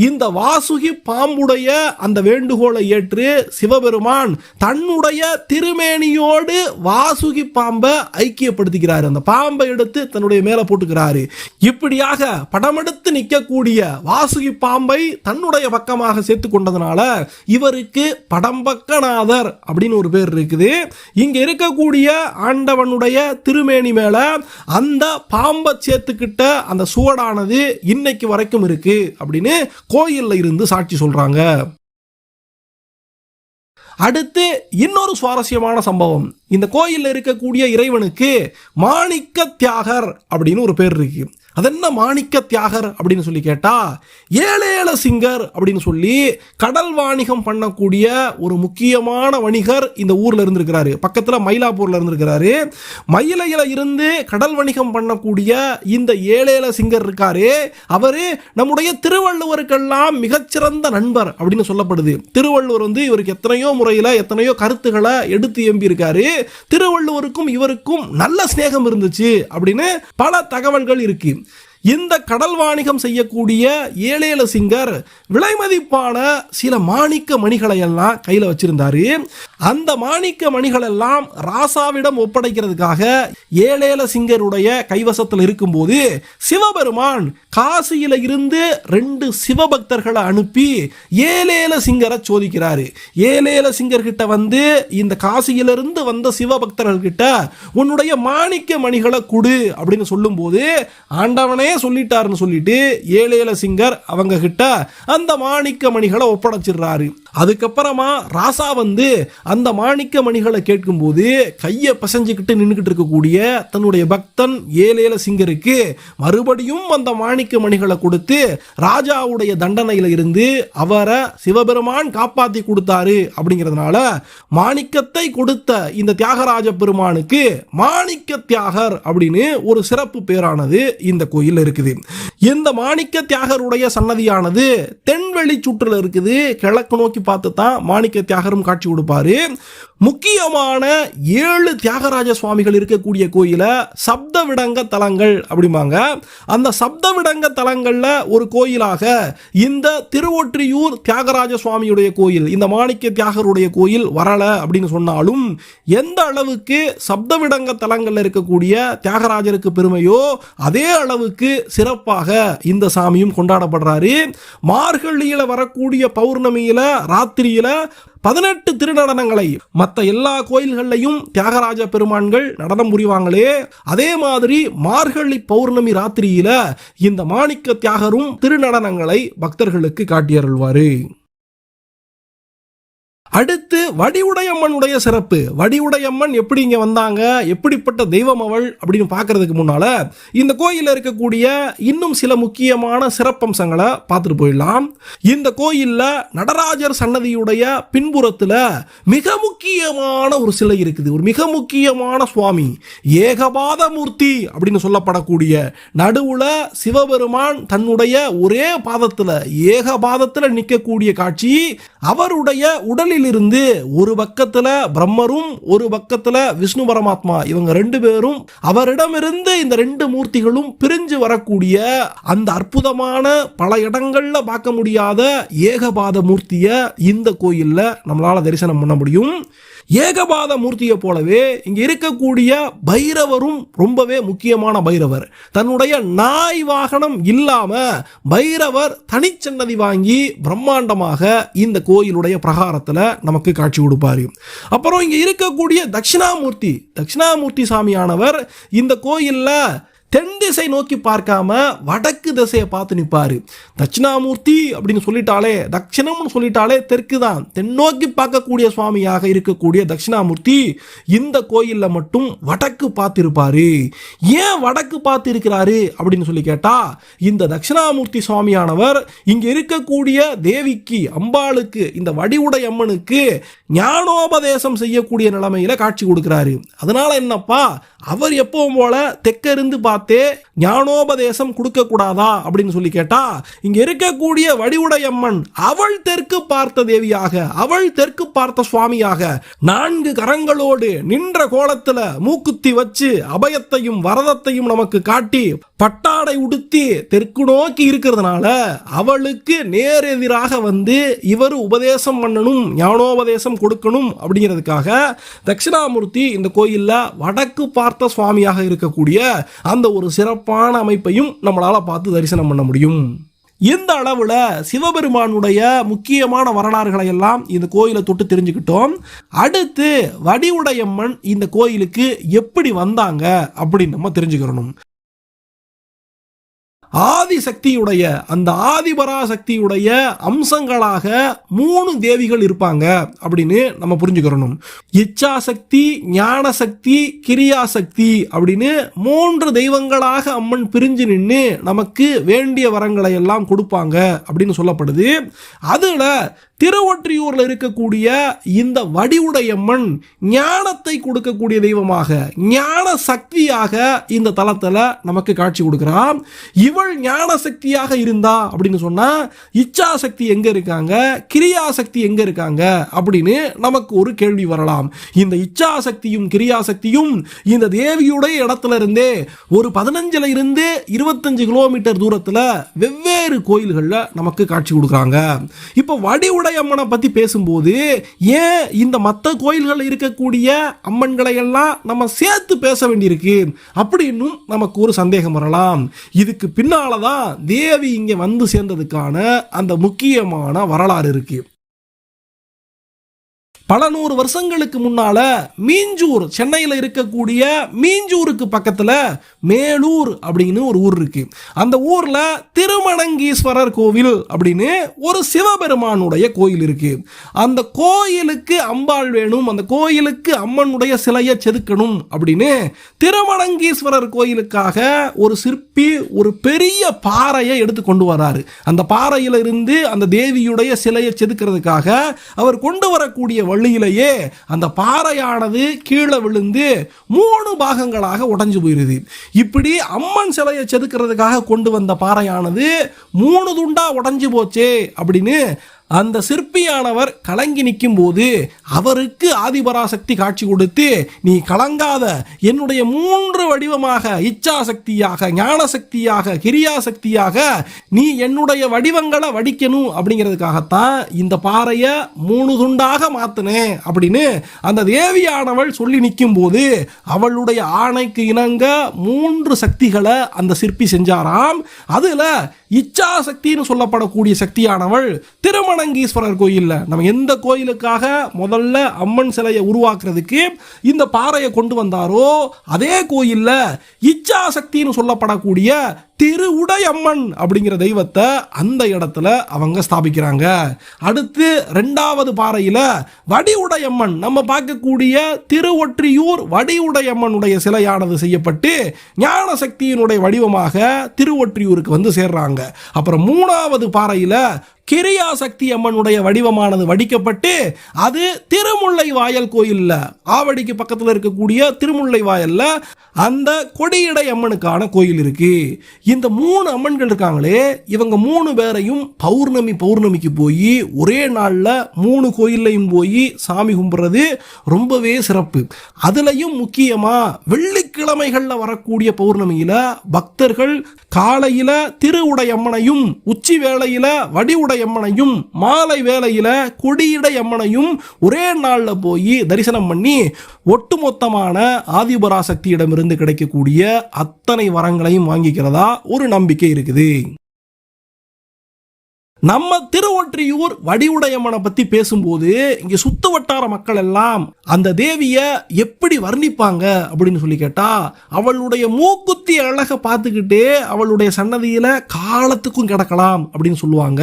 இந்த வாசுகி பாம்புடைய அந்த வேண்டுகோளை ஏற்று சிவபெருமான் தன்னுடைய திருமேனியோடு வாசுகி பாம்பை ஐக்கியப்படுத்திக்கிறார். அந்த பாம்பை எடுத்து தன்னுடைய மேல போட்டுக்கிறாரு. இப்படியாக படமெடுத்து நிற்கக்கூடிய வாசுகி பாம்பை தன்னுடைய பக்கமாக சேர்த்து கொண்டதுனால இவருக்கு படம்பக்கநாதர் அப்படின்னு ஒரு பேர் இருக்குது. இங்க இருக்கக்கூடிய ஆண்டவனுடைய திருமேனி மேல அந்த பாம்பை சேர்த்துக்கிட்ட அந்த சுவடானது இன்னைக்கு வரைக்கும் இருக்கு அப்படின்னு கோயில்ல இருந்து சாட்சி சொல்றாங்க. அடுத்து இன்னொரு சுவாரஸ்யமான சம்பவம், இந்த கோயில்ல இருக்கக்கூடிய இறைவனுக்கு மாணிக்க தியாகர் அப்படின்னு ஒரு பேர் இருக்கு. அது என்ன மாணிக்க தியாகர் அப்படின்னு சொல்லி கேட்டா, ஏழேல சிங்கர் அப்படின்னு சொல்லி கடல் வாணிகம் பண்ணக்கூடிய ஒரு முக்கியமான வணிகர் இந்த ஊர்ல இருந்திருக்கிறாரு. பக்கத்துல மயிலாப்பூர்ல இருந்திருக்கிறாரு. மயிலையில இருந்து கடல் வணிகம் பண்ணக்கூடிய இந்த ஏழேல சிங்கர் இருக்காரு. அவரு நம்முடைய திருவள்ளுவருக்கெல்லாம் மிகச்சிறந்த நண்பர் அப்படின்னு சொல்லப்படுது. திருவள்ளுவர் வந்து இவருக்கு எத்தனையோ முறையில எத்தனையோ கருத்துக்களை எடுத்து எம்பி இருக்காரு. திருவள்ளுவருக்கும் இவருக்கும் நல்ல சிநேகம் இருந்துச்சு அப்படின்னு பல தகவல்கள் இருக்கு. இந்த கடல் வாணிகம் செய்யக்கூடிய ஏழேல சிங்கர் விலைமதிப்பான சில மாணிக்க மணிகளை எல்லாம் கையில் வச்சிருந்தாரு. அந்த மாணிக்க மணிகள் எல்லாம் ராசாவிடம் ஒப்படைக்கிறதுக்காக ஏழேல சிங்கருடைய கைவசத்தில் இருக்கும்போது சிவபெருமான் காசியில இருந்து 2 சிவபக்தர்களை அனுப்பி ஏழேல சிங்கரை சோதிக்கிறாரு. ஏழேல சிங்கர் கிட்ட வந்து இந்த காசியிலிருந்து வந்த சிவபக்தர்கள் கிட்ட உன்னுடைய மாணிக்க மணிகளை கொடு அப்படின்னு சொல்லும் போது ஆண்டவனே சொல்லிட்டாருன்னு சொல்லிட்டு ஏழேல சிங்கர் அவங்க கிட்ட அந்த மாணிக்க மணிகளை ஒப்படைச்சிடுறாரு. அதுக்கப்புறமா ராசா வந்து அந்த மாணிக்க மணிகளை கேட்கும் போது கையை பசஞ்சுக்கிட்டு நின்றுகிட்டு இருக்கக்கூடிய தன்னுடைய பக்தன் ஏழேல சிங்கருக்கு மறுபடியும் அந்த மாணிக்க மணிகளை கொடுத்து ராஜாவுடைய தண்டனையில இருந்து அவரை சிவபெருமான் காப்பாத்தி கொடுத்தாரு. அப்படிங்கிறதுனால மாணிக்கத்தை கொடுத்த இந்த தியாகராஜ பெருமானுக்கு மாணிக்க தியாகர் அப்படின்னு ஒரு சிறப்பு பேரானது இந்த கோயில் இருக்குது. இந்த மாணிக்க தியாகருடைய சன்னதியானது தென் வான்வெளி சுற்றுல இருக்குது. கிழக்கு நோக்கி பார்த்து தான் மாணிக்க தியாகரும் காட்சி கொடுப்பாரு. முக்கியமான 7 தியாகராஜ சுவாமிகள் இருக்கக்கூடிய கோயில சப்த விடங்க தலங்கள் அப்படிம்பாங்க. அந்த சப்த விடங்க தலங்கள்ல ஒரு கோயிலாக இந்த திருவொற்றியூர் தியாகராஜ சுவாமியுடைய கோயில், இந்த மாணிக்க தியாகருடைய கோயில் வரல அப்படின்னு சொன்னாலும், எந்த அளவுக்கு சப்த விடங்க தலங்கள்ல இருக்கக்கூடிய தியாகராஜருக்கு பெருமையோ அதே அளவுக்கு சிறப்பாக இந்த சாமியும் கொண்டாடப்படுறாரு. மார்கழியில வரக்கூடிய பௌர்ணமியில ராத்திரியில 18 திருநடனங்களை மற்ற எல்லா கோயில்கள்லையும் தியாகராஜ பெருமான்கள் நடனம் புரிவாங்களே, அதே மாதிரி மார்கழி பௌர்ணமி ராத்திரியில இந்த மாணிக்க தியாகரும் திருநடனங்களை பக்தர்களுக்கு காட்டியருள்வாரு. அடுத்து வடிவுடையம்மனுடைய சிறப்பு. வடிவுடையம்மன் எப்படி இங்க வந்தாங்க, எப்படிப்பட்ட தெய்வம் அவள் அப்படின்னு பார்க்கறதுக்கு முன்னால இந்த கோயிலில் இருக்கக்கூடிய இன்னும் சில முக்கியமான சிறப்பம்சங்களை பார்த்துட்டு போயிடலாம். இந்த கோயில்ல நடராஜர் சன்னதியுடைய பின்புறத்துல மிக முக்கியமான ஒரு சிலை இருக்குது. ஒரு மிக முக்கியமான சுவாமி, ஏகபாத மூர்த்தி அப்படின்னு சொல்லப்படக்கூடிய, நடுவுல சிவபெருமான் தன்னுடைய ஒரே பாதத்துல ஏகபாதத்துல நிற்கக்கூடிய காட்சி. அவருடைய உடலில் இருந்து ஒரு பக்கத்துல பிரம்மரும் ஒரு பக்கத்துல விஷ்ணு பரமாத்மா, இவங்க 2 பேரும் அவரிடமிருந்து இந்த 2 மூர்த்திகளும் பிரிஞ்சு வரக்கூடிய அந்த அற்புதமான பல இடங்கள்ல பார்க்க முடியாத ஏகபாத மூர்த்திய இந்த கோயில்ல நம்மளால தரிசனம் பண்ண முடியும். ஏகபாத மூர்த்தியை போலவே இங்க இருக்கக்கூடிய பைரவரும் ரொம்பவே முக்கியமான பைரவர். தன்னுடைய நாய் வாகனம் இல்லாம பைரவர் தனிச்சன்னதி வாங்கி பிரம்மாண்டமாக இந்த கோயிலுடைய பிரகாரத்துல நமக்கு காட்சி கொடுப்பாரு. அப்புறம் இங்க இருக்கக்கூடிய தட்சிணாமூர்த்தி சாமியானவர் இந்த கோயில்ல தென் திசை நோக்கி பார்க்காம வடக்கு திசையை பார்த்து நிற்பாரு. தட்சிணாமூர்த்தி அப்படின்னு சொல்லிட்டாலே, தட்சிணம்னு சொல்லிட்டாலே தெற்கு தான். தென்னோக்கி பார்க்கக்கூடிய சுவாமியாக இருக்கக்கூடிய தட்சிணாமூர்த்தி இந்த கோயில்ல மட்டும் வடக்கு பார்த்து இருப்பாரு. ஏன் வடக்கு பார்த்து இருக்கிறாரு அப்படின்னு சொல்லி கேட்டா, இந்த தட்சிணாமூர்த்தி சுவாமியானவர் இங்க இருக்கக்கூடிய தேவிக்கு, அம்பாளுக்கு, இந்த வடிவுடைய அம்மனுக்கு ஞானோபதேசம் செய்யக்கூடிய நிலைமையில காட்சி கொடுக்கிறாரு. அதனால என்னப்பா, அவர் எப்பவும் போல தெற்க இருந்து பார்த்தே ஞானோபதேசம் கொடுக்க கூடாதா அப்படின்னு சொல்லி கேட்டா, இங்க இருக்கக்கூடிய வடிவுடையம்மன் அவள் தெற்கு பார்த்த தேவியாக, அவள் தெற்கு பார்த்த சுவாமியாக 4 கரங்களோடு நின்ற கோலத்துல மூக்குத்தி வச்சு அபயத்தையும் வரதத்தையும் நமக்கு காட்டி பட்டாடை உடுத்தி தெற்கு நோக்கி இருக்கிறதுனால அவளுக்கு நேரெதிராக வந்து இவர் உபதேசம் பண்ணணும், ஞானோபதேசம் கொடுக்கணும் அப்படிங்கிறதுக்காக தட்சிணாமூர்த்தி இந்த கோயில்ல வடக்கு பார்த்த சுவாமியாக இருக்கக்கூடிய அந்த ஒரு சிறப்பான அமைப்பையும் நம்மளால பார்த்து தரிசனம் பண்ண முடியும். இந்த அளவுல சிவபெருமானுடைய முக்கியமான வரலாறுகளை எல்லாம் இந்த கோயிலை தொட்டு தெரிஞ்சுக்கிட்டோம். அடுத்து வடிவுடையம்மன் இந்த கோயிலுக்கு எப்படி வந்தாங்க அப்படின்னு நம்ம தெரிஞ்சுக்கிறோம். ஆதிசக்தியுடைய, அந்த ஆதிபராசக்தியுடைய அம்சங்களாக 3 தேவிகள் இருப்பாங்க அப்படின்னு நம்ம புரிஞ்சுக்கிறோம். இச்சாசக்தி, ஞானசக்தி, கிரியாசக்தி அப்படின்னு 3 தெய்வங்களாக அம்மன் பிரிஞ்சு நின்று நமக்கு வேண்டிய வரங்களை எல்லாம் கொடுப்பாங்க அப்படின்னு சொல்லப்படுது. அதுல திருவொற்றியூர்ல இருக்கக்கூடிய இந்த வடிவுடையம்மன் ஞானத்தை கொடுக்கக்கூடிய தெய்வமாக, ஞான சக்தியாக இந்த தலத்துல நமக்கு காட்சி கொடுக்கிறான். இவள் ஞான சக்தியாக இருந்தா அப்படின்னு சொன்னா இச்சா சக்தி எங்க இருக்காங்க, கிரியா சக்தி எங்க இருக்காங்க அப்படின்னு நமக்கு ஒரு கேள்வி வரலாம். இந்த இச்சா சக்தியும் கிரியா சக்தியும் இந்த தேவியுடைய இடத்துல இருந்தே ஒரு 15ல இருந்து 25 கிலோமீட்டர் தூரத்துல வெவ்வேறு கோயில்கள்ல நமக்கு காட்சி கொடுக்குறாங்க. இப்ப வடிவுடையம்மனை பத்தி பேசும்போது ஏன் இந்த மற்ற கோயில்கள் இருக்கக்கூடிய அம்மன்களை எல்லாம் நம்ம சேர்த்து பேச வேண்டியிருக்கு அப்படின்னு நமக்கு ஒரு சந்தேகம் வரலாம். இதுக்கு பின்னாலதான் தேவி இங்க வந்து சேர்ந்ததுக்கான அந்த முக்கியமான வரலாறு இருக்கு. பல 100 வருஷங்களுக்கு முன்னால மீஞ்சூர், சென்னையில் இருக்கக்கூடிய மீஞ்சூருக்கு பக்கத்துல மேலூர் அப்படின்னு ஒரு ஊர் இருக்கு. அந்த ஊர்ல திருமணங்கீஸ்வரர் கோவில் அப்படின்னு ஒரு சிவபெருமானுடைய கோயில் இருக்கு. அந்த கோயிலுக்கு அம்பாள் வேணும், அந்த கோயிலுக்கு அம்மனுடைய சிலையை செதுக்கணும் அப்படின்னு திருமணங்கீஸ்வரர் கோயிலுக்காக ஒரு சிற்பி ஒரு பெரிய பாறையை எடுத்து கொண்டு வராரு. அந்த பாறையில இருந்து அந்த தேவியுடைய சிலையை செதுக்கிறதுக்காக அவர் கொண்டு வரக்கூடிய வழியிலேயே அந்த பாறையானது கீழே விழுந்து 3 பாகங்களாக உடைஞ்சு போயிருது. இப்படி அம்மன் சிலையை செதுக்கிறதுக்காக கொண்டு வந்த பாறையானது 3 துண்டா உடைஞ்சு போச்சே அப்படின்னு அந்த சிற்பியானவர் கலங்கி நிற்கும் போது அவருக்கு ஆதிபராசக்தி காட்சி கொடுத்து, நீ கலங்காத, என்னுடைய 3 வடிவமாக, இச்சா சக்தியாக, ஞான சக்தியாக, கிரியா சக்தியாக நீ என்னுடைய வடிவங்களை வடிக்கணும் அப்படிங்கிறதுக்காகத்தான் இந்த பாறையை 3 துண்டாக மாத்தினேன் அப்படின்னு அந்த தேவியானவள் சொல்லி நிற்கும் போது அவளுடைய ஆணைக்கு இணங்க 3 சக்திகளை அந்த சிற்பி செஞ்சாராம். அதுல இச்சா சக்தின்னு சொல்லப்படக்கூடிய சக்தியானவள் திருமணங்கீஸ்வரர் கோயில்ல, நம்ம எந்த கோயிலுக்காக முதல்ல அம்மன் சிலையை உருவாக்குறதுக்கு இந்த பாறையை கொண்டு வந்தாரோ அதே கோயில்ல இச்சா சக்தின்னு சொல்லப்படக்கூடிய திருவுடையம்மன் அப்படிங்கிற தெய்வத்தை அந்த இடத்துல அவங்க ஸ்தாபிக்கிறாங்க. அடுத்து 2வது பாறையில வடிவுடையம்மன், நம்ம பார்க்கக்கூடிய திருவொற்றியூர் வடிவுடையம்மனுடைய சிலையானது செய்யப்பட்டு ஞான சக்தியினுடைய வடிவமாக திருவொற்றியூருக்கு வந்து சேர்றாங்க. அப்புறம் 3வது பாறையில கிரியா சக்தி அம்மனுடைய வடிவமானது வடிக்கப்பட்டு அது திருமுல்லை வாயல் கோயில்ல, ஆவடிக்கு பக்கத்தில் இருக்கக்கூடிய திருமுல்லை வாயல்ல அந்த கொடியடை அம்மனுக்கான கோயில் இருக்கு. இந்த 3 அம்மன்கள் இருக்காங்களே, இவங்க 3 பேரையும் பௌர்ணமிக்கு போய் ஒரே நாள்ல 3 கோயில்லையும் போய் சாமி கும்பிடுறது ரொம்பவே சிறப்பு. அதுலயும் முக்கியமா வெள்ளிக்கிழமைகள்ல வரக்கூடிய பௌர்ணமியில பக்தர்கள் காலையில திருவுடையம்மனையும், உச்சி வேளையில வடிவுடையம்மனையும், மாலை வேளையில கொடியடையம்மனையும் ஒரே நாள்ல போய் தரிசனம் பண்ணி ஒட்டுமொத்தமான ஆதிபராசக்தியிடமிருந்து கிடைக்கக்கூடிய அத்தனை வரங்களையும் வாங்கிக்கிறதா ஒரு நம்பிக்கை இருக்குது. நம்ம திருவொற்றியூர் வடிவுடையம்மனை பத்தி பேசும்போது இங்க சுத்து வட்டார மக்கள் எல்லாம் அந்த தேவிய எப்படி வர்ணிப்பாங்க அப்படின்னு சொல்லி கேட்டா, அவளுடைய மூக்குத்தி அழக பார்த்துக்கிட்டே அவளுடைய சன்னதியில காலத்துக்கும் கிடக்கலாம் அப்படின்னு சொல்லுவாங்க.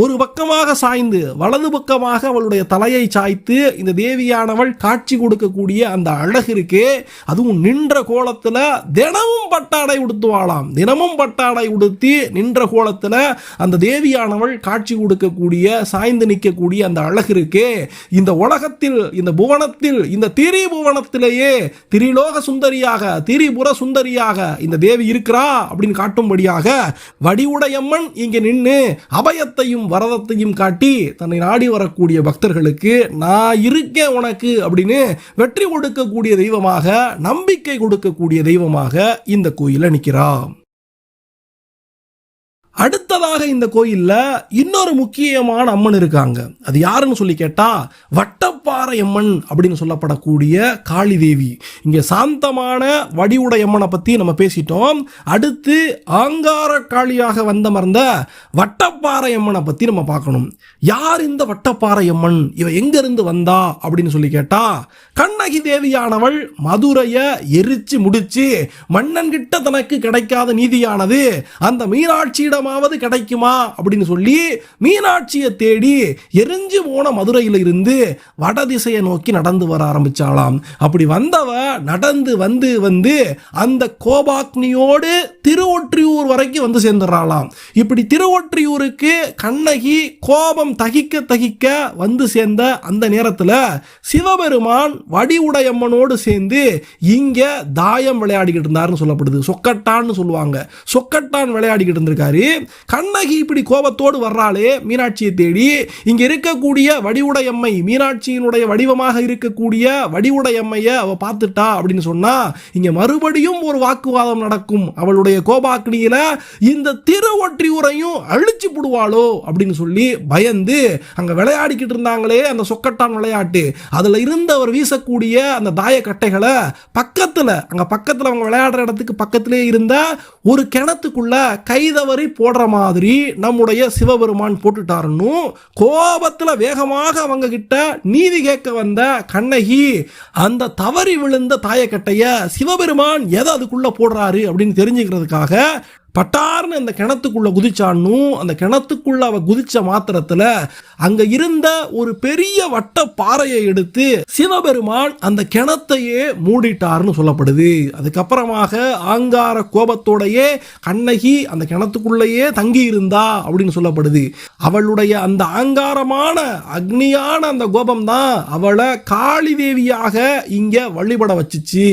ஒரு பக்கமாக சாய்ந்து வலது பக்கமாக அவளுடைய தலையை சாய்த்து இந்த தேவியானவள் காட்சி கொடுக்கக்கூடிய அந்த அழகு இருக்கே, அதுவும் நின்ற கோலத்துல தினமும் பட்டாடை உடுத்துவாளாம். தினமும் பட்டாடை உடுத்தி நின்ற கோலத்துல அந்த தேவியானவள் காட்சி கொடுக்கக்கூடிய, சாய்ந்து நிற்கக்கூடிய அந்த அழகு இருக்கே, இந்த உலகத்தில், இந்த புவனத்தில், இந்த திரிபுவனத்திலேயே திரிலோக சுந்தரியாக, திரிபுர சுந்தரியாக இந்த தேவி இருக்கிறா அப்படின்னு காட்டும்படியாக வடிவுடையம்மன் இங்க நின்று அபயத்தையும் வரதத்தையும் காட்டி தன்னை நாடி வரக்கூடிய பக்தர்களுக்கு நான் இருக்கேன் உனக்கு அப்படின்னு வெற்றி கொடுக்கக்கூடிய தெய்வமாக, நம்பிக்கை கொடுக்கக்கூடிய தெய்வமாக இந்த கோயில நிற்கிறா. அடுத்ததாக இந்த கோயில்ல இன்னொரு முக்கியமான அம்மன் இருக்காங்க. அது யாருன்னு சொல்லி கேட்டா வட்டப்பாறை அம்மன் அப்படின்னு சொல்லப்படக்கூடிய காளி தேவி. இங்க சாந்தமான வடிவுடையம்மனை பத்தி நம்ம பேசிட்டோம். அடுத்து ஆங்கார காளியாக வந்தமர்ந்த வட்டப்பாறை அம்மனை பத்தி நம்ம பார்க்கணும். யார் இந்த வட்டப்பாறை அம்மன், இவ எங்க இருந்து வந்தா அப்படின்னு சொல்லி கேட்டா, கண்ணகி தேவியானவள் மதுரைய எரிச்சு முடிச்சு மன்னன் கிட்ட தனக்கு கிடைக்காத நீதியானது அந்த மீனாட்சியிடம் கிடைக்குமா அப்படின்னு சொல்லி மீனாட்சியை தேடி எரிஞ்சு போன மதுரையில இருந்து வடதிசையை நோக்கி நடந்து வர ஆரம்பிச்சாலாம். அப்படி வந்தவ நடந்து வந்து வந்து அந்த கோபாக்னியோடு திருவொற்றியூர் வரைக்கும் வந்து சேர்ந்துடுறாளாம். இப்படி திருவொற்றியூருக்கு கண்ணகி கோபம் தகிக்க தகிக்க வந்து சேர்ந்த அந்த நேரத்தில் சிவபெருமான் வடிவுடையம்மனோடு சேர்ந்து இங்க தாயம் விளையாடிக்கிட்டு இருந்தாருன்னு சொல்லப்படுது. சொக்கட்டான்னு சொல்லுவாங்க. சொக்கட்டான் விளையாடிக்கிட்டு இருந்திருக்காரு. கண்ணகி இப்படி கோபத்தோடு வர்றாளே மீனாட்சியை தேடி, இங்க இருக்கக்கூடிய வடிவுடையம்மை, மீனாட்சியினுடைய வடிவமாக இருக்கக்கூடிய வடிவுடையம்மைய அவ பார்த்துட்டா அப்படின்னு சொன்னா இங்க மறுபடியும் ஒரு வாக்குவாதம் நடக்கும். அவளுடைய கோபாக்னியில இந்த திருவொற்றியூரையும் அழிச்சு போடுவாளோ அப்படின்னு சொல்லி பயந்து அங்க விளையாடிக்கிட்டு இருந்தாங்களே அந்த சொக்கட்டான் விளையாட்டு, அதுல இருந்து அவர் வீசக்கூடிய அந்த தாய கட்டைகளை பக்கத்துல அவங்க விளையாடுற இடத்துக்கு பக்கத்திலே இருந்த ஒரு கிணத்துக்குள்ள கைதவறி போடுற மாதிரி நம்முடைய சிவபெருமான் போட்டுட்டாருன்னு கோபத்துல வேகமாக அவங்க கிட்ட நீதி கேட்க வந்த கண்ணகி அந்த தவறி விழுந்த தாயக்கட்டைய சிவபெருமான் எதை அதுக்குள்ள போடுறாரு அப்படின்னு தெரிஞ்சுக்கிறதுக்காக பட்டார்னு அந்த கிணத்துக்குள்ள குதிச்சான்னும் அந்த கிணத்துக்குள்ள அவ குதிச்ச மாத்திரத்துல அங்க இருந்த ஒரு பெரிய வட்ட பாறையை எடுத்து சிவபெருமான் அந்த கிணத்தையே மூடிட்டார்னு சொல்லப்படுது. அதுக்கப்புறமாக ஆங்கார கோபத்தோடையே கண்ணகி அந்த கிணத்துக்குள்ளேயே தங்கி இருந்தா அப்படின்னு சொல்லப்படுது. அவளுடைய அந்த ஆங்காரமான அக்னியான அந்த கோபம் தான் அவளை காளி தேவியாக இங்க வழிபட வச்சுச்சு.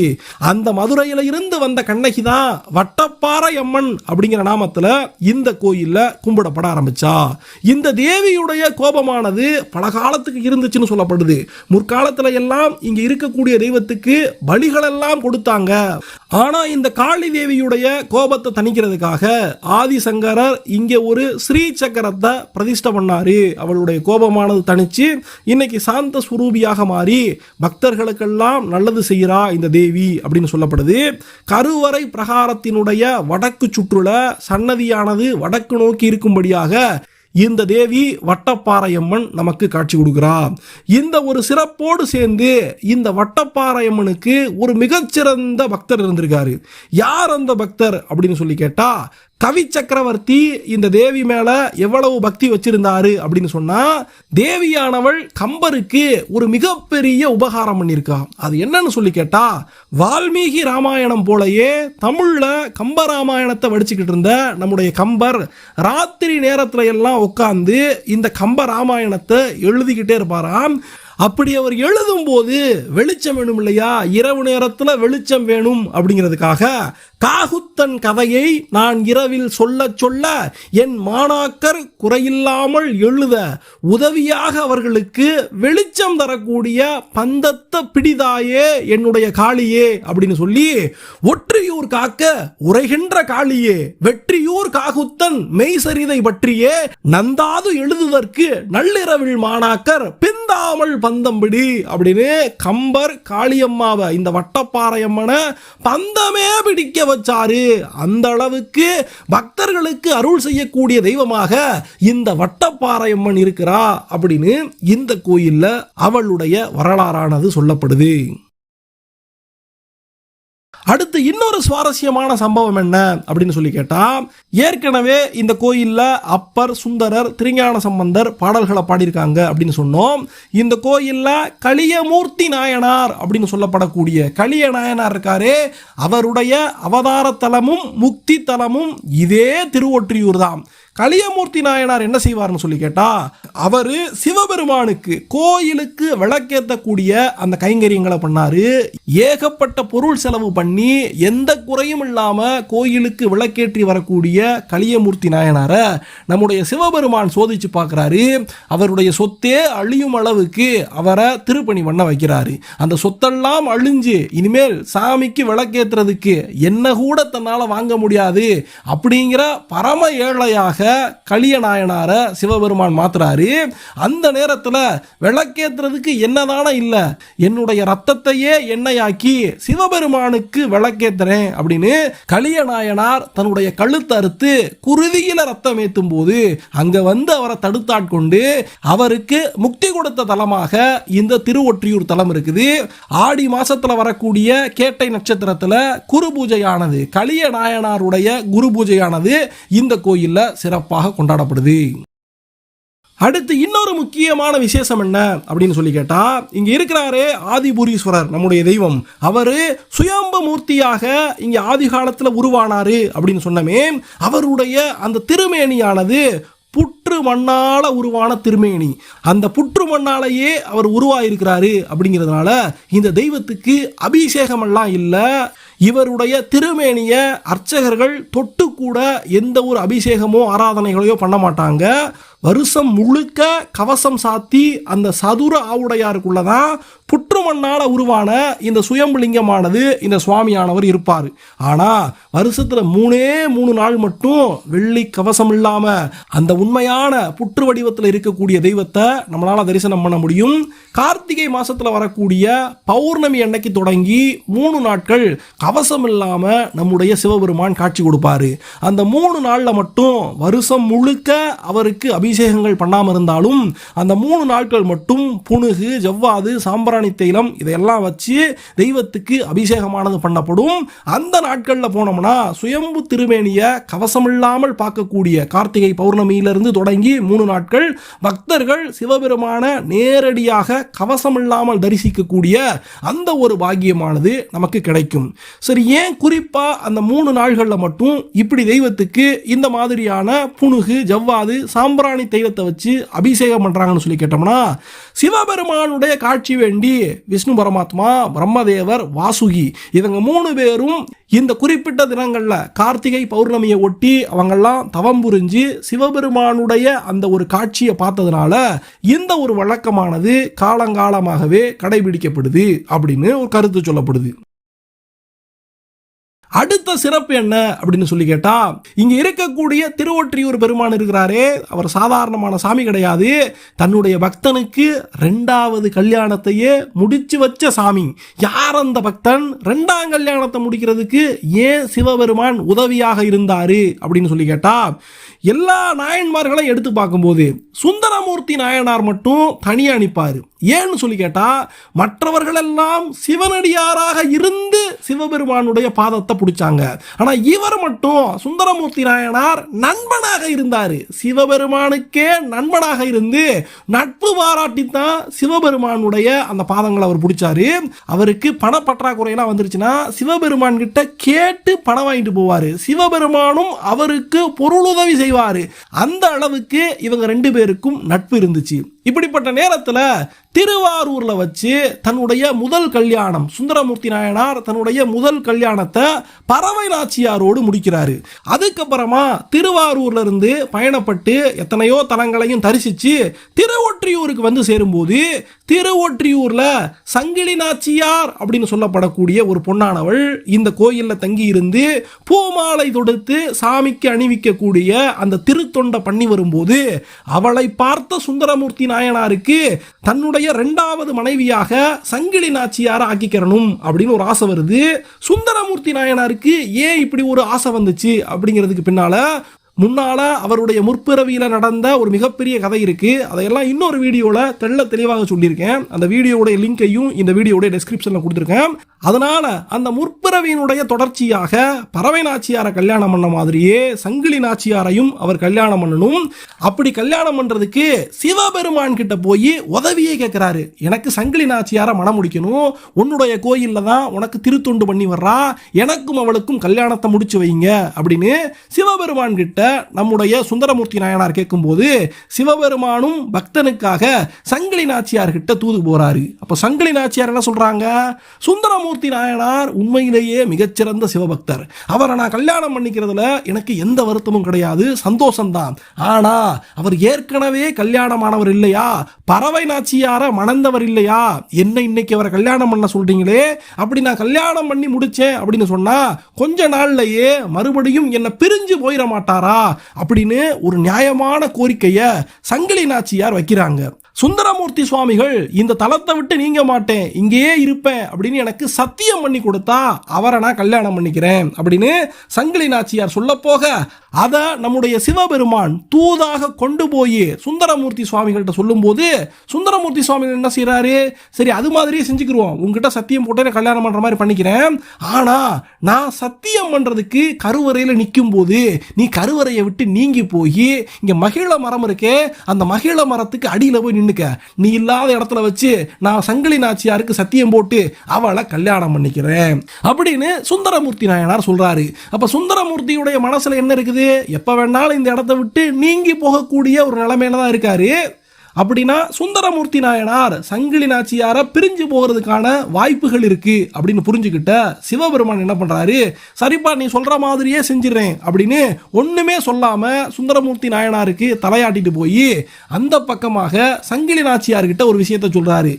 அந்த மதுரையில இருந்து வந்த கண்ணகி தான் வட்டப்பாறை அம்மன் அப்படிங்கிற நாமத்துல இந்த கோயில்ல கும்பிடப்பட ஆரம்பிச்சா. இந்த தேவியுடைய கோபமானது பல காலத்துக்கு இருந்துச்சுன்னு சொல்லப்படுது. முற்காலத்துல எல்லாம் இங்க இருக்கக்கூடிய தெய்வத்துக்கு பலிகள் எல்லாம் கொடுத்தாங்க. ஆனா இந்த காளி தேவியுடைய கோபத்தை தணிக்கிறதுக்காக ஆதிசங்கரர் இங்க ஒரு ஸ்ரீ சக்கரத்தை பிரதிஷ்டை பண்ணாரு. அவளுடைய கோபமானது தணிச்சு இன்னைக்கு சாந்த ஸ்வரூபியாக மாறி பக்தர்களுக்கெல்லாம் நல்லது செய்கிறா இந்த தேவி அப்படின்னு சொல்லப்படுது. கருவறை பிரகாரத்தினுடைய வடக்கு சுற்றுல சன்னதியானது வடக்கு நோக்கி இருக்கும்படியாக இந்த தேவி வட்டப்பாறையம்மன் நமக்கு காட்சி கொடுக்கிறார். இந்த ஒரு சிறப்போடு சேர்ந்து இந்த வட்டப்பாறையம்மனுக்கு ஒரு மிகச்சிறந்த பக்தர் இருந்திருக்காரு. யார் அந்த பக்தர் அப்படின்னு சொல்லி கேட்டா, கவி சக்கரவர்த்தி இந்த தேவி மேல எவ்வளவு பக்தி வச்சிருந்தாரு அப்படின்னு சொன்னா, தேவியானவள் கம்பருக்கு ஒரு மிகப்பெரிய உபகாரம் பண்ணியிருக்கா. அது என்னன்னு சொல்லி கேட்டா, வால்மீகி ராமாயணம் போலயே தமிழ்ல கம்ப ராமாயணத்தை வடிச்சுக்கிட்டு இருந்த நம்முடைய கம்பர் ராத்திரி நேரத்துல எல்லாம் உட்கார்ந்து இந்த கம்ப ராமாயணத்தை எழுதிக்கிட்டே இருப்பாராம். அப்படி அவர் எழுதும் போது வெளிச்சம் வேணும் இல்லையா, இரவு நேரத்துல வெளிச்சம் வேணும் அப்படிங்கிறதுக்காக காகுத்தன் கதையை நான் இரவில் சொல்ல சொல்ல என் மாணாக்கர் குறையில்லாமல் எழுத உதவியாக அவர்களுக்கு வெளிச்சம் தரக்கூடிய பந்தத்த பிடிதாயே என்னுடைய காளியே அப்படின்னு சொல்லி, ஒற்றியூர் காக்க உரைகின்ற காளியே வெற்றியூர் காகுத்தன் மெய்சரிதை பற்றியே நந்தாது எழுதுவதற்கு நள்ளிரவில் மாணாக்கர் பிந்தாமல் பந்தம்பிடி அப்படின்னு கம்பர் காளியம்மாவை இந்த வட்டப்பாறையம்மனை பந்தமே பிடிக்க வச்சாரு. அந்த அளவுக்கு பக்தர்களுக்கு அருள் செய்யக்கூடிய தெய்வமாக இந்த வட்டப்பாறையம்மன் இருக்கிறா அப்படின்னு இந்த கோயில்ல அவளுடைய வரலாறானது சொல்லப்படுது. அடுத்து இன்னொரு சுவாரஸ்யமான சம்பவம் என்ன அப்படின்னு சொல்லி கேட்டா, ஏற்கனவே இந்த கோயில்ல அப்பர், சுந்தரர், திருஞான சம்பந்தர் பாடல்களை பாடியிருக்காங்க அப்படின்னு சொன்னோம். இந்த கோயில்ல கலியமூர்த்தி நாயனார் அப்படின்னு சொல்லப்படக்கூடிய கலிய நாயனார் இருக்காரே, அவருடைய அவதார தலமும் முக்தி தலமும் இதே திருவொற்றியூர் தான். கலியமூர்த்தி நாயனார் என்ன செய்வார்னு சொல்லி கேட்டா, அவரு சிவபெருமானுக்கு கோயிலுக்கு விளக்கேற்றக்கூடிய அந்த கைங்கரியங்களை பண்ணாரு. ஏகப்பட்ட பொருள் செலவு பண்ணி எந்த குறையும் இல்லாம கோயிலுக்கு விளக்கேற்றி வரக்கூடிய கலியமூர்த்தி நாயனார நம்முடைய சிவபெருமான் சோதிச்சு பார்க்கிறாரு. அவருடைய சொத்தே அழியும் அளவுக்கு அவரை திருப்பணி பண்ண வைக்கிறாரு. அந்த சொத்தெல்லாம் அழிஞ்சு இனிமேல் சாமிக்கு விளக்கேற்றுறதுக்கு என்ன கூட தன்னால வாங்க முடியாது அப்படிங்கிற பரம ஏழையாக கலிய நாயனார சிவபெருமான் மாத்துறாரு. அந்த நேரத்துல விளக்கேற்றுறதுக்கு என்னதான இல்ல, என்னுடைய ரத்தத்தையே எண்ணெயாக்கி சிவபெருமானுக்கு விளக்கேத்துறேன் அப்படின்னு கலிய நாயனார் தன்னுடைய கழுத்தை அறுத்து குருதியில ரத்தம் ஏத்தும் போது அங்க வந்து அவரை தடுத்தாட்கொண்டு அவருக்கு முக்தி கொடுத்த தலமாக இந்த திருவொற்றியூர் தலம் இருக்குது. ஆடி மாசத்துல வரக்கூடிய கேட்டை நட்சத்திரத்துல குரு பூஜையானது, கலிய நாயனாருடைய குரு பூஜையானது இந்த கோயில்ல சிறப்பாக கொண்டாடப்படுது. அடுத்து இன்னொரு முக்கியமான விசேஷம் என்ன அப்படின்னு சொல்லி கேட்டா, இங்க இருக்கிறாரே ஆதிபுரீஸ்வரர் நம்முடைய தெய்வம், அவரு சுயம்பு மூர்த்தியாக இங்க ஆதி காலத்துல உருவானாரு அப்படின்னு சொன்னமே, அவருடைய அந்த திருமேனியானது புற்று மண்ணால உருவான திருமேனி. அந்த புற்று மண்ணாலேயே அவர் உருவாயிருக்கிறாரு அப்படிங்கிறதுனால இந்த தெய்வத்துக்கு அபிஷேகம் எல்லாம் இல்லை. இவருடைய திருமேனிய அர்ச்சகர்கள் தொட்டு கூட எந்த ஒரு அபிஷேகமோ ஆராதனைகளையோ பண்ண மாட்டாங்க. வருஷம் முழுக்க கவசம் சாத்தி அந்த சதுர ஆவுடையாருக்குள்ளதான் புற்றுமண்ணால உருவான இந்த சுயம்புலிங்கமானது இந்த சுவாமியானவர் இருப்பார். ஆனா வருஷத்துல 3 நாள் மட்டும் வெள்ளி கவசம் இல்லாம அந்த உண்மையான புற்று வடிவத்தில் இருக்கக்கூடிய தெய்வத்தை நம்மளால தரிசனம் பண்ண முடியும். கார்த்திகை மாசத்துல வரக்கூடிய பௌர்ணமி அன்னைக்கு தொடங்கி 3 நாட்கள் கவசம் இல்லாம நம்முடைய சிவபெருமான் காட்சி கொடுப்பாரு. அந்த 3 நாள்ல மட்டும் வருஷம் முழுக்க அவருக்கு அபிஷேகங்கள் பண்ணாம இருந்தாலும் அந்த 3 நாட்கள் மட்டும் புனுகு, ஜவ்வாது, சாம்பிராணி சாம்பிராணி தைலம் இதையெல்லாம் வச்சு தெய்வத்துக்கு அபிஷேகமானது பண்ணப்படும். அந்த நாட்களில் போனோம்னா சுயம்பு திருமேனிய கவசமில்லாமல் பார்க்கக்கூடிய கார்த்திகை பௌர்ணமியிலிருந்து தொடங்கி 3 நாட்கள் பக்தர்கள் சிவபெருமான நேரடியாக கவசமில்லாமல் தரிசிக்கக்கூடிய அந்த ஒரு பாக்கியமானது நமக்கு கிடைக்கும். சரி, ஏன் குறிப்பா அந்த 3 நாள்களில் மட்டும் இப்படி தெய்வத்துக்கு இந்த மாதிரியான புனுகு ஜவ்வாது சாம்பிராணி தைலத்தை வச்சு அபிஷேகம் பண்றாங்கன்னு சொல்லி கேட்டோம்னா, சிவபெருமானுடைய காட்சி வேண்டி விஷ்ணு பரமாத்மா, பிரம்மதேவர், வாசுகி இவங்க 3 பேரும் இந்த குறிப்பிட்ட தினங்கள்ல கார்த்திகை பௌர்ணமியை ஒட்டி அவங்கெல்லாம் தவம் புரிஞ்சு சிவபெருமானுடைய அந்த ஒரு காட்சியை பார்த்ததுனால இந்த ஒரு வழக்கமானது காலங்காலமாகவே கடைபிடிக்கப்படுது அப்படின்னு ஒரு கருத்து சொல்லப்படுது. அடுத்த சிறப்பு என்ன அப்படின்னு சொல்லி கேட்டா, இங்க இருக்கக்கூடிய திருவொற்றியூர் பெருமான் இருக்கிறாரே, அவர் சாதாரணமான சாமி கிடையாது. தன்னுடைய பக்தனுக்கு 2வது கல்யாணத்தையே முடிச்சு வச்ச சாமி. யார் அந்த பக்தன்? 2ஆம் கல்யாணத்தை முடிக்கிறதுக்கு ஏன் சிவபெருமான் உதவியாக இருந்தாரு அப்படின்னு சொல்லி கேட்டா, எல்லா நாயன்மார்களையும் எடுத்து பார்க்கும்போது சுந்தரமூர்த்தி நாயனார் மட்டும் தனியா நிற்பாரு. ஏன்னு சொல்லி கேட்டா, மற்றவர்கள் எல்லாம் சிவனடியாராக இருந்து சிவபெருமானுடைய பாதத்தை பிடிச்சாங்க. ஆனா இவர் மட்டும் சுந்தரமூர்த்தி நாயனார் நண்பனாக இருந்தாரு. சிவபெருமானுக்கே நண்பனாக இருந்து நட்பு பாராட்டித்தான் சிவபெருமானுடைய அந்த பாதங்களை அவர் பிடிச்சாரு. அவருக்கு பணப்பற்றாக்குறையெல்லாம் வந்துருச்சுன்னா சிவபெருமான் கிட்ட கேட்டு பணம் வாங்கிட்டு போவாரு. சிவபெருமானும் அவருக்கு பொருளுதவி செய்வாரு. அந்த அளவுக்கு இவங்க 2 பேருக்கும் நட்பு இருந்துச்சு. இப்படிப்பட்ட நேரத்தில் திருவாரூர்ல வச்சு தன்னுடைய முதல் கல்யாணம், சுந்தரமூர்த்தி நாயனார் தன்னுடைய முதல் கல்யாணத்தை பறவை நாச்சியாரோடு முடிக்கிறாரு. அதுக்கப்புறமா திருவாரூர்ல இருந்து பயணப்பட்டு எத்தனையோ தலங்களையும் தரிசிச்சு திருவொற்றியூருக்கு வந்து சேரும்போது, திருவொற்றியூர்ல சங்கிலி நாச்சியார் அப்படின்னு சொல்லப்படக்கூடிய ஒரு பொன்னானவள் இந்த கோயில்ல தங்கி இருந்து பூமாலை தொடுத்து சாமிக்கு அணிவிக்கக்கூடிய அந்த திருத்தொண்டை பண்ணி வரும்போது, அவளை பார்த்த சுந்தரமூர்த்தி நாயனாருக்கு தன்னுடைய 2வது மனைவியாக சங்கிலி நாச்சியாரை ஆக்கிக்கிறணும் அப்படின்னு ஒரு ஆசை வருது. சுந்தரமூர்த்தி நாயனாருக்கு ஏன் இப்படி ஒரு ஆசை வந்துச்சு அப்படிங்கிறதுக்கு பின்னால முன்னால அவருடைய முற்பிறவியில நடந்த ஒரு மிகப்பெரிய கதை இருக்கு. அதையெல்லாம் இன்னொரு வீடியோல தெளிவாக சொல்லியிருக்கேன். அந்த வீடியோடைய லிங்கையும் இந்த வீடியோடைய டெஸ்கிரிப்ஷன்ல கொடுத்துருக்கேன். அதனால அந்த முற்பிறவியினுடைய தொடர்ச்சியாக பறவை நாச்சியாரை கல்யாணம் பண்ண மாதிரியே சங்கிலி நாச்சியாரையும் அவர் கல்யாணம் பண்ணணும். அப்படி கல்யாணம் பண்றதுக்கு சிவபெருமான் கிட்ட போய் உதவியே கேட்கிறாரு. எனக்கு சங்கிலி நாச்சியாரை மனம் முடிக்கணும், உன்னுடைய கோயில்ல தான் உனக்கு திருத்தொண்டு பண்ணி வர்றா, எனக்கும் அவளுக்கும் கல்யாணத்தை முடிச்சு வைங்க அப்படின்னு சிவபெருமான் கிட்ட நம்முடைய சுந்தரமூர்த்தி நாயனார் கேட்கும்போது, சிவபெருமானும் பக்தனுக்காக சங்கிலி நாச்சியார் கிட்ட தூது போறாரு. அப்ப சங்கிலி நாச்சியார் என்ன சொல்றாங்க? சுந்தரமூர்த்தி நாயனார் உண்மையிலேயே மிகச்சிறந்த சிவபக்தர், அவரை நான் கல்யாணம் பண்ணிக்கிறதுல எனக்கு எந்த வருத்தமும் கிடையாது, சந்தோஷம்தான். ஆனா அவர் ஏற்கனவே கல்யாணமானவர் இல்லையா, பறவை நாச்சியார மணந்தவர் இல்லையா, என்ன இன்னைக்கு அவரை கல்யாணம் பண்ண சொல்றீங்களே, அப்படி நான் கல்யாணம் பண்ணி முடிச்சேன் அப்படின்னு சொன்னா கொஞ்ச நாள்லயே மறுபடியும் என்ன பிரிஞ்சு போயிட மாட்டாரா அப்படின்னு ஒரு நியாயமான கோரிக்கையை சங்கிலி நாச்சியார் வைக்கிறாங்க. சுந்தரமூர்த்தி சுவாமிகள் இந்த தலத்தை விட்டு நீங்க மாட்டேன், இங்கேயே இருப்பேன் அப்படின்னு எனக்கு சத்தியம் பண்ணி கொடுத்தா அவரை நான் கல்யாணம் பண்ணிக்கிறேன் அப்படின்னு சங்கிலி நாச்சியார் சொல்ல போக, அதை நம்முடைய சிவபெருமான் தூதாக கொண்டு போய் சுந்தரமூர்த்தி சுவாமிகள்கிட்ட சொல்லும் போது, சுந்தரமூர்த்தி சுவாமிகள் என்ன செய்யறாரு? சரி, அது மாதிரியே செஞ்சுக்கிருவோம், உங்ககிட்ட சத்தியம் போட்டு கல்யாணம் பண்ற மாதிரி பண்ணிக்கிறேன், ஆனா நான் சத்தியம் பண்றதுக்கு கருவறையில நிற்கும் போது நீ கருவறையை விட்டு நீங்கி போய் இங்க மகிழ மரம் இருக்கே, அந்த மகிழ மரத்துக்கு அடியில போய் நின்னுக்க, நீ இல்லாத இடத்துல வச்சு நான் சங்கிலி நாச்சியாருக்கு சத்தியம் போட்டு அவளை கல்யாணம் பண்ணிக்கிறேன் அப்படின்னு சுந்தரமூர்த்தி நாயனார் சொல்றாரு. அப்ப சுந்தரமூர்த்தியுடைய மனசுல என்ன இருக்குது? எப்ப வேணாலும் இந்த இடத்தை விட்டு நீங்கி போகக்கூடிய ஒரு நிலைமையில தான் இருக்காரு. அப்படின்னா சுந்தரமூர்த்தி நாயனார் சங்கிலி நாச்சியாரை பிரிஞ்சு போகிறதுக்கான வாய்ப்புகள் இருக்கு அப்படின்னு புரிஞ்சுக்கிட்ட சிவபெருமான் என்ன பண்றாரு? சரிப்பா, நீ சொல்ற மாதிரியே செஞ்சிடறேன் அப்படின்னு ஒண்ணுமே சொல்லாம சுந்தரமூர்த்தி நாயனாருக்கு தலையாட்டிட்டு போய் அந்த பக்கமாக சங்கிலி நாச்சியார்கிட்ட ஒரு விஷயத்த சொல்றாரு.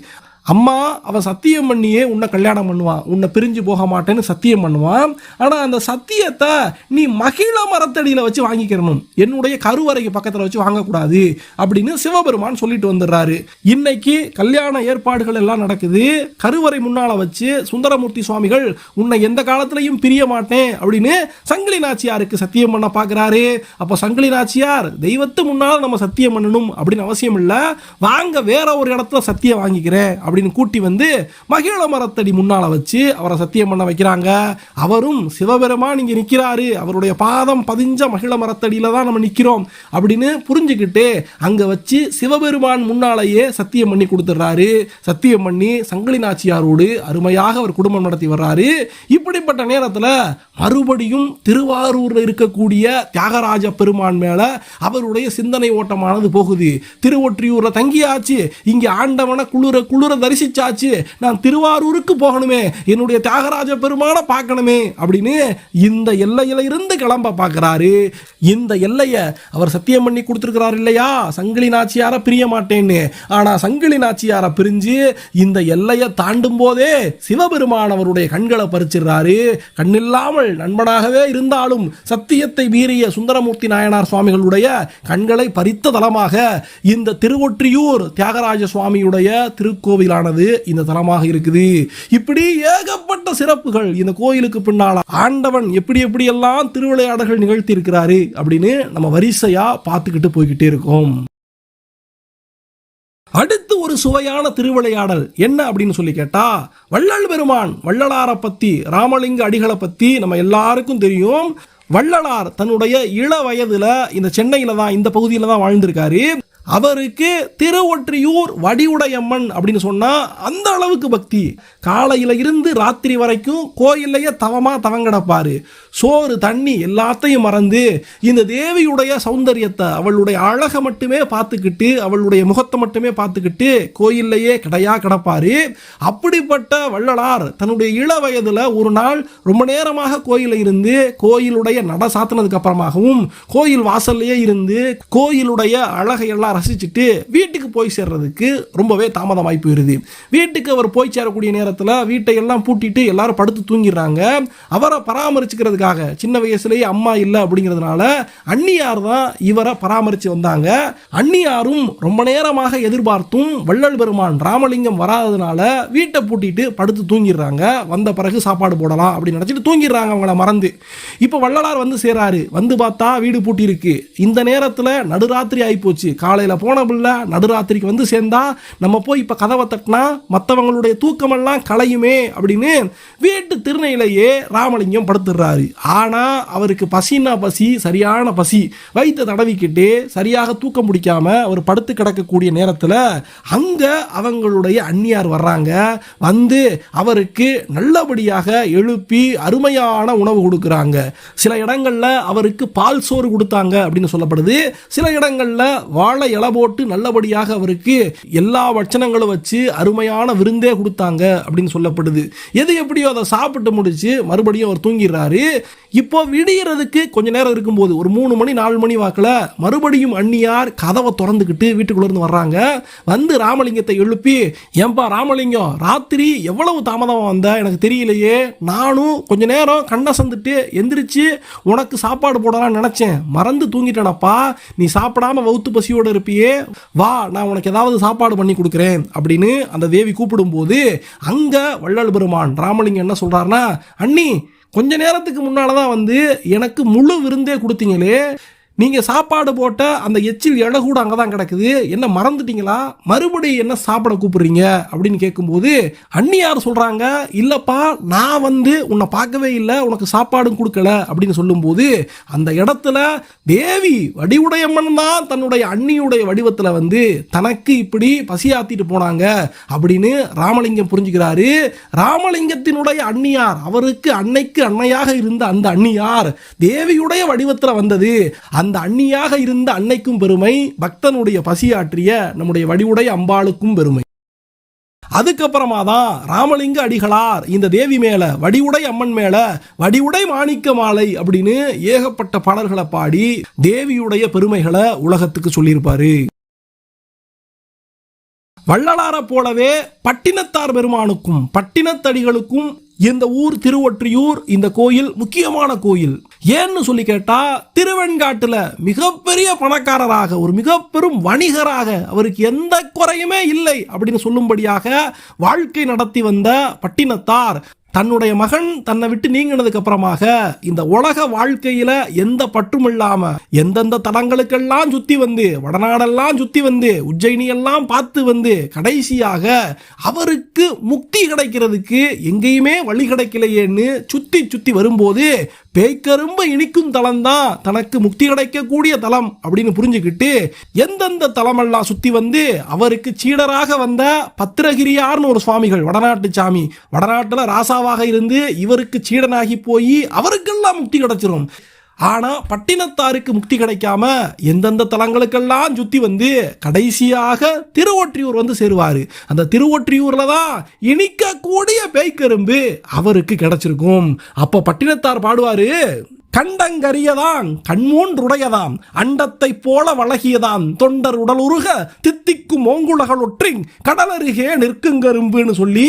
அம்மா, அவன் சத்தியம் பண்ணியே உன்னை கல்யாணம் பண்ணுவான், உன்னை பிரிஞ்சு போக மாட்டேன்னு சத்தியம் பண்ணுவான், ஆனா அந்த சத்தியத்தை நீ மகிழ மரத்தடியில வச்சு வாங்கிக்கிறணும், என்னுடைய கருவறைக்கு பக்கத்துல வச்சு வாங்கக்கூடாது அப்படின்னு சிவபெருமான் சொல்லிட்டு வந்துடுறாரு. இன்னைக்கு கல்யாண ஏற்பாடுகள் எல்லாம் நடக்குது. கருவறை முன்னால வச்சு சுந்தரமூர்த்தி சுவாமிகள் உன்னை எந்த காலத்திலையும் பிரிய மாட்டேன் அப்படின்னு சங்கிலி நாச்சியாருக்கு சத்தியம் பண்ண பாக்குறாரு. அப்ப சங்கிலி நாச்சியார், தெய்வத்து முன்னால நம்ம சத்தியம் பண்ணணும் அப்படின்னு அவசியம் இல்லை, வாங்க வேற ஒரு இடத்துல சத்தியம் வாங்கிக்கிறேன் அப்படின்னு கூட்டி வந்து மகிழ மரத்தடி முன்னால வச்சு அவரை சத்தியம் பண்ண வைக்கிறாங்க. அவரும் சிவபெருமான் இங்க நிக்கிறாரு, அவருடைய பாதம் பதிஞ்ச மகிழ மரத்தடியில தான் நம்ம நிக்கிறோம் அப்படின்னு புரிஞ்சுக்கிட்டு அங்க வச்சு சிவபெருமான் முன்னாலேயே சத்தியம் பண்ணி கொடுத்துடுறாரு. சத்தியம் பண்ணி சங்கிலி நாச்சியாரோடு அருமையாக அவர் குடும்பம் நடத்தி வர்றாரு. இப்படிப்பட்ட நேரத்துல மறுபடியும் திருவாரூர்ல இருக்கக்கூடிய தியாகராஜ பெருமான் மேல அவருடைய சிந்தனை ஓட்டமானது போகுது. திருவொற்றியூர்ல தங்கியாச்சு, இங்க ஆண்டவனை குளிர தரிசிச்சாச்சு, நான் திருவாரூருக்கு போகணுமே, என்னுடைய தியாகராஜ பெருமான பார்க்கணுமே அப்படின்னு இந்த எல்லையில இருந்து கிளம்ப பார்க்கிறாரு. இந்த எல்லைய அவர் சத்தியம் பண்ணி கொடுத்திருக்கிறார் இல்லையா, சங்கிலி நாச்சியார பிரிய மாட்டேன்னு. ஆனா சங்கிலி நாச்சியார பிரிஞ்சு இந்த எல்லையை தாண்டும் போதே சிவபெருமான் அவருடைய கண்களை பறிச்சிடுறாரு. கண்ணில்லாமல் நண்பனாகவே இருந்தாலும் சத்தியத்தை மீறிய சுந்தரமூர்த்தி நாயனார் சுவாமிகளுடைய கண்களை பறித்த தலமாக இந்த திருவொற்றியூர் தியாகராஜ சுவாமியுடைய திருக்கோவிலானது இந்த தலமாக இருக்குது. இப்படி ஏகப்பட்ட சிறப்புகள் இந்த கோயிலுக்கு பின்னால ஆண்டவன் எப்படி எப்படி எல்லாம் திருவிளையாடல்கள் நிகழ்த்தி இருக்கிறாரு அப்படின்னு நம்ம வரிசையா பார்த்துக்கிட்டு போய்கிட்டே இருக்கோம். அடுத்து ஒரு சுவையான திருவிளையாடல் என்ன அப்படின்னு சொல்லி கேட்டா, வள்ளல் பெருமான் வள்ளலாரை பத்தி, ராமலிங்க அடிகளை பத்தி நம்ம எல்லாருக்கும் தெரியும். வள்ளலார் தன்னுடைய இள வயதுல இந்த சென்னையில தான், இந்த பகுதியில தான் வாழ்ந்திருக்காரு. அவருக்கு திருவொற்றியூர் வடிவுடையம்மன் அப்படின்னு சொன்னா அந்த அளவுக்கு பக்தி. காலையில இருந்து ராத்திரி வரைக்கும் கோயிலையே தவங்கிடப்பாரு. சோறு தண்ணி எல்லாத்தையும் மறந்து இந்த தேவியுடைய சௌந்தரியத்தை, அவளுடைய அழகை மட்டுமே பார்த்துக்கிட்டு, அவளுடைய முகத்தை மட்டுமே பார்த்துக்கிட்டு கோயிலையே கிடையா கிடப்பாரு. அப்படிப்பட்ட வள்ளலார் தன்னுடைய இள வயதுல ஒரு நாள் ரொம்ப நேரமாக கோயில இருந்து, கோயிலுடைய நட சாத்தினதுக்கு அப்புறமாகவும் கோயில் வாசல்லையே இருந்து கோயிலுடைய அழகையெல்லாம் ரசிச்சுட்டு வீட்டுக்கு போய் சேர்றதுக்கு ரொம்பவே தாமதமாகி போயிருது. வீட்டுக்கு அவர் போய் சேரக்கூடிய நேரத்தில் வீட்டை எல்லாம் பூட்டிட்டு எல்லாரும் படுத்து தூங்கிடுறாங்க. அவரை பராமரிச்சுக்கிறதுக்காக சின்ன வயசுலேயே அம்மா இல்லை அப்படிங்கிறதுனால அண்ணியார் தான் இவரை பராமரித்து வந்தாங்க. அண்ணியாரும் ரொம்ப நேரமாக எதிர்பார்த்தும் வள்ளல் பெருமான் ராமலிங்கம் வராததுனால வீட்டை பூட்டிட்டு படுத்து தூங்கிடுறாங்க. வந்த பிறகு சாப்பாடு போடலாம் அப்படின்னு நினச்சிட்டு தூங்கிடுறாங்க அவங்கள மறந்து. இப்போ வள்ளலார் வந்து சேராரு. வந்து பார்த்தா வீடு பூட்டி இருக்கு. இந்த நேரத்தில் நடுராத்திரி ஆகிப்போச்சு. காலையில் போன பிள்ளை நடுராத்திரிக்கு வந்து சேர்ந்தா நம்ம போய் இப்ப கதவை தட்டினா மற்றவங்களுடைய தூக்கமெல்லாம் களையுமே அப்படின்னு வீட்டு திருநையிலேயே ராமலிங்கம் படுத்துடுறாரு. ஆனா அவருக்கு பசின்னா பசி, சரியான பசி. வயிற்றை தடவிக்கிட்டு சரியாக தூக்கம் முடிக்காம அவர் படுத்து கிடக்கக்கூடிய நேரத்தில் அங்க அவங்களுடைய அண்ணியார் வர்றாங்க. வந்து அவருக்கு நல்லபடியாக எழுப்பி அருமையான உணவு கொடுக்குறாங்க. சில இடங்கள்ல அவருக்கு பால் சோறு கொடுத்தாங்க அப்படின்னு சொல்லப்படுது. சில இடங்கள்ல வாழை இலை போட்டு நல்லபடியாக அவருக்கு எல்லா வச்சனங்களும் வச்சு அருமையான விருந்தே கொடுத்தாங்க அப்படின்னு சொல்லப்படுது. எது எப்படியோ அதை சாப்பிட்டு முடிச்சு மறுபடியும் அவர் தூங்கிடுறாரு. இப்போ விடியறதுக்கு கொஞ்ச நேரம் இருக்கும்போது ஒரு 3 மணி 4 மணி வாக்கில் மறுபடியும் அண்ணியார் கதவை திறந்துக்கிட்டு வீட்டுக்குள்ள இருந்து வர்றாங்க. வந்து ராமலிங்கத்தை எழுப்பி, ஏன்பா ராமலிங்கம், ராத்திரி எவ்வளவு தாமதமாக வந்த எனக்கு தெரியலையே, நானும் கொஞ்ச நேரம் கண்ணை சந்துட்டு எந்திரிச்சு உனக்கு சாப்பாடு போடலாம்னு நினைச்சேன், மறந்து தூங்கிட்டேனப்பா, நீ சாப்பிடாம வவுத்து பசியோடு இருப்பியே, வா நான் உனக்கு ஏதாவது சாப்பாடு பண்ணி கொடுக்குறேன் அப்படின்னு அந்த தேவி கூப்பிடும் போது அங்க வள்ளல் பெருமான் ராமலிங்கம் என்ன சொல்றாருன்னா, அண்ணி கொஞ்ச நேரத்துக்கு முன்னாலதான் வந்து எனக்கு முழு விருந்தே கொடுத்தீங்களே, நீங்க சாப்பாடு போட்ட அந்த எச்சில் இலை கூட அங்கதான் கிடக்குது, என்ன மறந்துட்டீங்களா, மறுபடியும் என்ன சாப்பிட கூப்பிடுறீங்க அப்படின்னு கேட்கும்போது அண்ணியார் சொல்றாங்க, இல்லப்பா நான் வந்து உன்னை பார்க்கவே இல்லை, உனக்கு சாப்பாடும் கொடுக்கல அப்படின்னு சொல்லும்போது அந்த இடத்துல தேவி வடிவுடையம்மன் தான் தன்னுடைய அண்ணியுடைய வடிவத்துல வந்து தனக்கு இப்படி பசியாத்திட்டு போனாங்க அப்படின்னு ராமலிங்கம் புரிஞ்சுக்கிறாரு. ராமலிங்கத்தினுடைய அண்ணியார், அவருக்கு அன்னைக்கு அன்னையாக இருந்த அந்த அண்ணியார் தேவியுடைய வடிவத்துல வந்தது. அந்த அண்ணியாக இருந்த அன்னைக்கும் பெருமை, பக்தனுடைய பசியாற்றிய நம்முடைய வடிவுடைய அம்பாளுக்கும் பெருமை. அதுக்கப்புறமா தான் ராமலிங்க அடிகளார் இந்த தேவி மேல, வடிவுடை அம்மன் மேல வடிவுடை மாணிக்க மாலை அப்படின்னு ஏகப்பட்ட பாடல்களை பாடி தேவியுடைய பெருமைகளை உலகத்துக்கு சொல்லியிருப்பாரு. வள்ளலாரை போலவே பட்டினத்தார் பெருமானுக்கும் பட்டினத்தடிகளுக்கும் இந்த ஊர் திருவொற்றியூர், இந்த கோயில் முக்கியமான கோயில். ஏன்னு சொல்லி கேட்டா, திருவெண்காட்டுல மிகப்பெரிய பணக்காரராக, ஒரு மிக பெரும் வணிகராக, அவருக்கு எந்த குறையுமே இல்லை அப்படின்னு சொல்லும்படியாக வாழ்க்கை நடத்தி வந்த பட்டினத்தார் தன்னுடைய மகன் தன்னை விட்டு நீங்கினதுக்கு அப்புறமாக இந்த உலக வாழ்க்கையில எந்த பற்றும் இல்லாம எந்தெந்த தலங்களுக்கெல்லாம் சுத்தி வந்து வடநாடெல்லாம் சுத்தி வந்து உஜ்ஜயினி எல்லாம் பார்த்து வந்து கடைசியாக அவருக்கு முக்தி கிடைக்கிறதுக்கு எங்கேயுமே வழி கிடைக்கலையேன்னு சுத்தி சுத்தி வரும்போது பேய்க்கரும்பு இனிக்கும் தலம் தான் தனக்கு முக்தி கிடைக்கக்கூடிய தலம் அப்படின்னு புரிஞ்சுக்கிட்டு எந்தெந்த தலமெல்லாம் சுத்தி வந்து அவருக்கு சீடராக வந்த பத்திரகிரியார்னு ஒரு சுவாமிகள், வடநாட்டு சாமி, வடநாட்டுல ராசாவாக இருந்து இவருக்கு சீடனாகி போய் அவருக்கெல்லாம் முக்தி கிடைச்சிரும். ஆனா பட்டினத்தாருக்கு முக்தி கிடைக்காம எந்தெந்த தலங்களுக்கெல்லாம் சுத்தி வந்து கடைசியாக திருவொற்றியூர் வந்து சேருவாரு. அந்த திருவொற்றியூர்ல தான் இனிக்கக்கூடிய பேய்க்கரும்பு அவருக்கு கிடைச்சிருக்கும். அப்ப பட்டினத்தார் பாடுவாரு, கண்டங்கரியதான் கண்மூன்றுடையதாம் அண்டத்தை போல வழகியதாம் தொண்டர் உடலுருக தித்திக்கும் ஓங்குலகள் ஒற்றி கடலருகே நிற்குங்கரும்புன்னு சொல்லி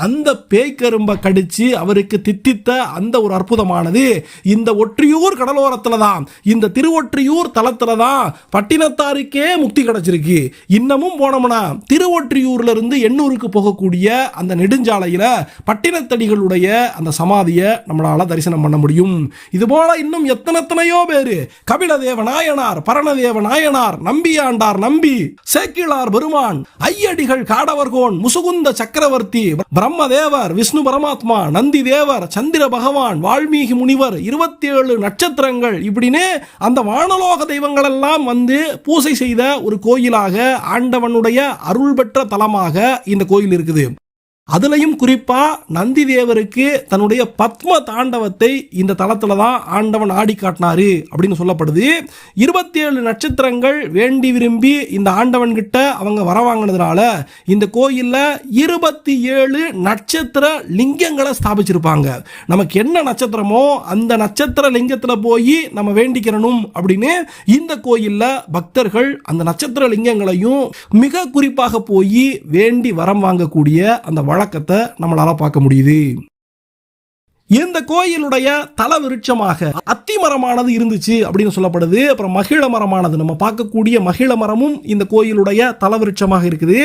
அந்த பேய்க்கரும்பை கடிச்சு அவருக்கு தித்தித்த அந்த ஒரு அற்புதமானது இந்த ஒற்றியூர் கடலோரத்துல தான், இந்த திருவொற்றியூர் தலத்துல தான் பட்டினத்தாருக்கே முக்தி கிடைச்சிருக்கு. இன்னமும் போனோம்னா திருவொற்றியூர்ல இருந்து எண்ணூருக்கு போகக்கூடிய அந்த நெடுஞ்சாலையில பட்டினத்தடிகளுடைய அந்த சமாதியை நம்மளால தரிசனம் பண்ண முடியும். இதுபோல இன்னும் எத்தனையோ பேரு, கபிலதேவ நாயனார், பரணதேவ நாயனார், நம்பியாண்டார் நம்பி, சேக்கிழார் பெருமான், ஐயடிகள் காடவர்கோன், முசுகுந்த சக்கரவர்த்தி, பிரம்மதேவர், விஷ்ணு பரமாத்மா, நந்தி தேவர், சந்திர பகவான், வால்மீகி முனிவர், 27 நட்சத்திரங்கள், இப்படின்னு அந்த வானலோக தெய்வங்கள் எல்லாம் வந்து பூசை செய்த ஒரு கோயிலாக, ஆண்டவனுடைய அருள் பெற்ற தலமாக இந்த கோயில் இருக்குது. அதுலயும் குறிப்பா நந்தி தேவருக்கு தன்னுடைய பத்ம தாண்டவத்தை இந்த தலத்துல தான் ஆண்டவன் ஆடி காட்டினாரு அப்படின்னு சொல்லப்படுது. 27 நட்சத்திரங்கள் வேண்டி விரும்பி இந்த ஆண்டவன் கிட்ட அவங்க வரவாங்கினதுனால இந்த கோயில்ல 27 நட்சத்திர லிங்கங்களை ஸ்தாபிச்சிருப்பாங்க. நமக்கு என்ன நட்சத்திரமோ அந்த நட்சத்திர லிங்கத்துல போய் நம்ம வேண்டிக்கிறணும் அப்படின்னு இந்த கோயில்ல பக்தர்கள் அந்த நட்சத்திர லிங்கங்களையும் மிக குறிப்பாக போய் வேண்டி வரம் வாங்கக்கூடிய அந்த வழக்கத்தை நம்மளால பார்க்க முடியுது. இந்த கோயிலுடைய தல விருட்சமாக அத்தி மரமானது இருந்துச்சு அப்படின்னு சொல்லப்படுது. அப்புறம் மகிழ மரமானது, நம்ம பார்க்கக்கூடிய மகிழ மரமும் இந்த கோயிலுடைய தல விருட்சமாக இருக்குது.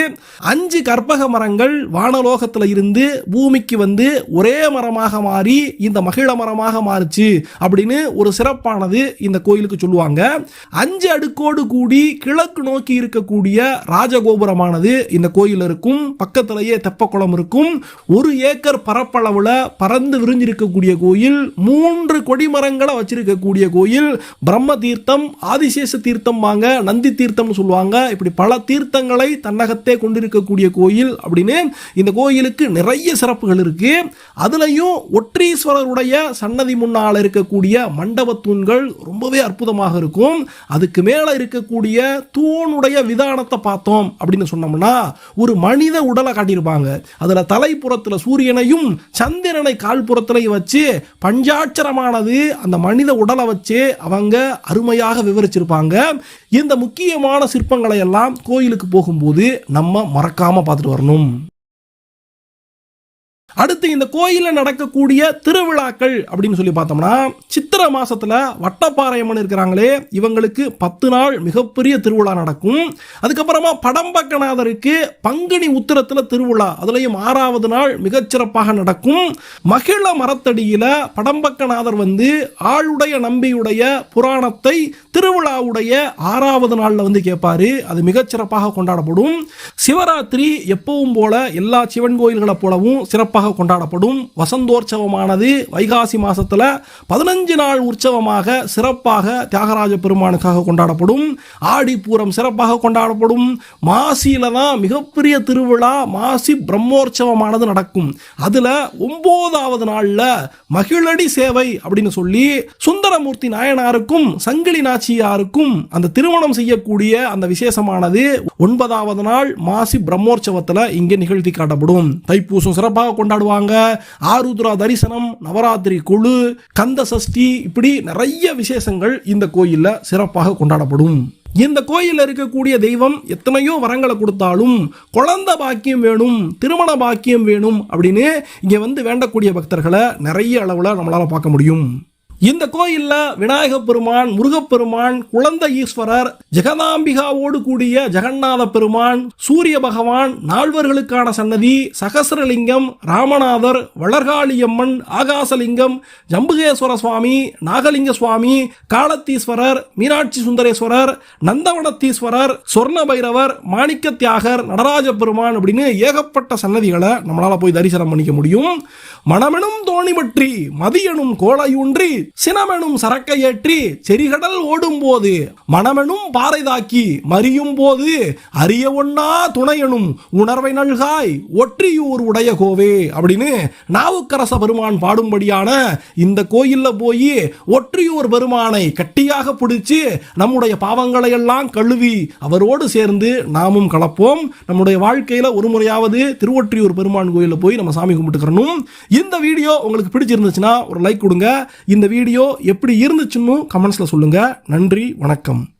5 கற்பக மரங்கள் வானலோகத்துல இருந்து பூமிக்கு வந்து ஒரே மரமாக மாறி இந்த மகிழ மரமாக மாறுச்சு அப்படின்னு ஒரு சிறப்பானது இந்த கோயிலுக்கு சொல்லுவாங்க. 5 அடுக்கோடு கூடி கிழக்கு நோக்கி இருக்கக்கூடிய ராஜகோபுரமானது இந்த கோயில் இருக்கும். பக்கத்திலேயே தெப்பக்குளம் இருக்கும். 1 ஏக்கர் பரப்பளவுல பறந்து விரிஞ்சு இருக்கக்கூடிய கோயில், 3 கொடிமரங்களை வச்சிருக்கக்கூடிய கோயில், பிரம்ம தீர்த்தம், ஆதிசேஷ தீர்த்தம் வாங்க, நந்தி தீர்த்தம் சொல்லுவாங்க. இப்படி பல தீர்த்தங்களை தன்னகத்தே கொண்டிருக்கக்கூடிய கோயில் அப்படின்னு இந்த கோயிலுக்கு நிறைய சிறப்புகள் இருக்கு. அதுலயும் ஒற்றீஸ்வரருடைய சன்னதி முன்னால் இருக்கக்கூடிய மண்டப தூண்கள் ரொம்பவே அற்புதமாக இருக்கும். அதுக்கு மேல இருக்கக்கூடிய தூணுடைய விதானத்தை பார்த்தோம் அப்படின்னு சொன்னோம்னா ஒரு மனித உடலை காட்டியிருப்பாங்க. அதுல தலைப்புறத்துல சூரியனையும் சந்திரனை கால்புறத்துல வச்சு பஞ்சாட்சரமானது அந்த மனித உடலை வச்சு அவங்க அருமையாக விவரிச்சிருப்பாங்க. இந்த முக்கியமான சிற்பங்களை எல்லாம் கோயிலுக்கு போகும்போது நம்ம மறக்காம பார்த்துட்டு வரணும். அடுத்து இந்த கோயில நடக்கக்கூடிய திருவிழாக்கள் அப்படின்னு சொல்லி பார்த்தோம்னா சித்திரை மாசத்துல வட்டப்பாறையம்மன் இருக்கிறாங்களே இவங்களுக்கு 10 நாள் மிகப்பெரிய திருவிழா நடக்கும். அதுக்கப்புறமா படம்பக்கநாதருக்கு பங்குனி உத்திரத்துல திருவிழா, அதுலயும் 6வது நாள் மிகச்சிறப்பாக நடக்கும். மகிழ மரத்தடியில படம்பக்கநாதர் வந்து ஆளுடைய நம்பியுடைய புராணத்தை திருவிழாவுடைய 6வது நாள்ல வந்து கேட்பாரு. அது மிகச்சிறப்பாக கொண்டாடப்படும். சிவராத்திரி எப்பவும் போல எல்லா சிவன் கோயில்களை போலவும் சிறப்பாக கொண்டாடப்படும். வசந்தோற்சவமானது வைகாசி மாசத்துல 15 நாள் உற்சவமாக சிறப்பாக தியாகராஜ பெருமானுக்காக கொண்டாடப்படும். ஆடி பூரம் சிறப்பாக கொண்டாடப்படும். மாசியில தான் மிகப்பெரிய திருவிழா மாசி பிரம்மோற்சவமானது நடக்கும். அதுல 9வது நாள்ல மகிழடி சேவை அப்படின்னு சொல்லி சுந்தரமூர்த்தி நாயனாருக்கும் சங்கிலி நாச்சியாருக்கும் அந்த திருமணம் செய்யக்கூடிய அந்த விசேஷமானது 9வது நாள் மாசி பிரம்மோற்சவத்துல இங்கே நிகழ்த்தி காட்டப்படும். தைப்பூசம் சிறப்பாக கொண்டாடுவாங்க. ஆருத்ரா தரிசனம், நவராத்திரி குழு, கந்த சஷ்டி, இப்படி நிறைய விசேஷங்கள் இந்த கோயில்ல சிறப்பாக கொண்டாடப்படும். இந்த கோயில்ல இருக்கக்கூடிய தெய்வம் எத்தனையோ வரங்களை கொடுத்தாலும் குழந்தை பாக்கியம் வேணும், திருமண பாக்கியம் வேணும் அப்படின்னு இங்க வந்து வேண்டக்கூடிய பக்தர்களை நிறைய அளவுல நம்மளால பார்க்க முடியும். இந்த கோயில்ல விநாயக பெருமான், முருகப்பெருமான், குழந்தை ஈஸ்வரர், ஜெகதாம்பிகாவோடு கூடிய ஜெகநாத பெருமான், சூரிய பகவான், நால்வர்களுக்கான சன்னதி, சகசரலிங்கம், ராமநாதர், வளர்காளியம்மன், ஆகாசலிங்கம், ஜம்புகேஸ்வர சுவாமி, நாகலிங்க சுவாமி, காலத்தீஸ்வரர், மீனாட்சி சுந்தரேஸ்வரர், நந்தவனத்தீஸ்வரர், சொர்ண பைரவர், மாணிக்க தியாகர், நடராஜ பெருமான் அப்படின்னு ஏகப்பட்ட சன்னதிகளை நம்மளால போய் தரிசனம் பண்ணிக்க முடியும். மனமெனும் தோணி பற்றி மதியனும் கோளையூன்றி சினமெனும் சரக்கை ஏற்றி செரிகடல் ஓடும் போது மனமெனும் பாறை தாக்கி மறியும் போது அரிய ஒன்னா துணையனும் உணர்வை நல்காய் ஒற்றியூர் உடைய கோவே அப்படின்னு நாவுக்கரச பெருமான் பாடும்படியான இந்த கோயில்ல போய் ஒற்றியூர் பெருமானை கட்டியாக பிடிச்சு நம்முடைய பாவங்களை எல்லாம் கழுவி அவரோடு சேர்ந்து நாமும் கலப்போம். நம்முடைய வாழ்க்கையில ஒரு முறையாவது திருவொற்றியூர் பெருமான் கோயில்ல போய் நம்ம சாமி கும்பிட்டுக்கிறணும். இந்த வீடியோ உங்களுக்கு பிடிச்சிருந்துச்சுன்னா ஒரு லைக் கொடுங்க. இந்த வீடியோ எப்படி இருந்துச்சுன்னு கமெண்ட்ஸ்ல சொல்லுங்க. நன்றி, வணக்கம்.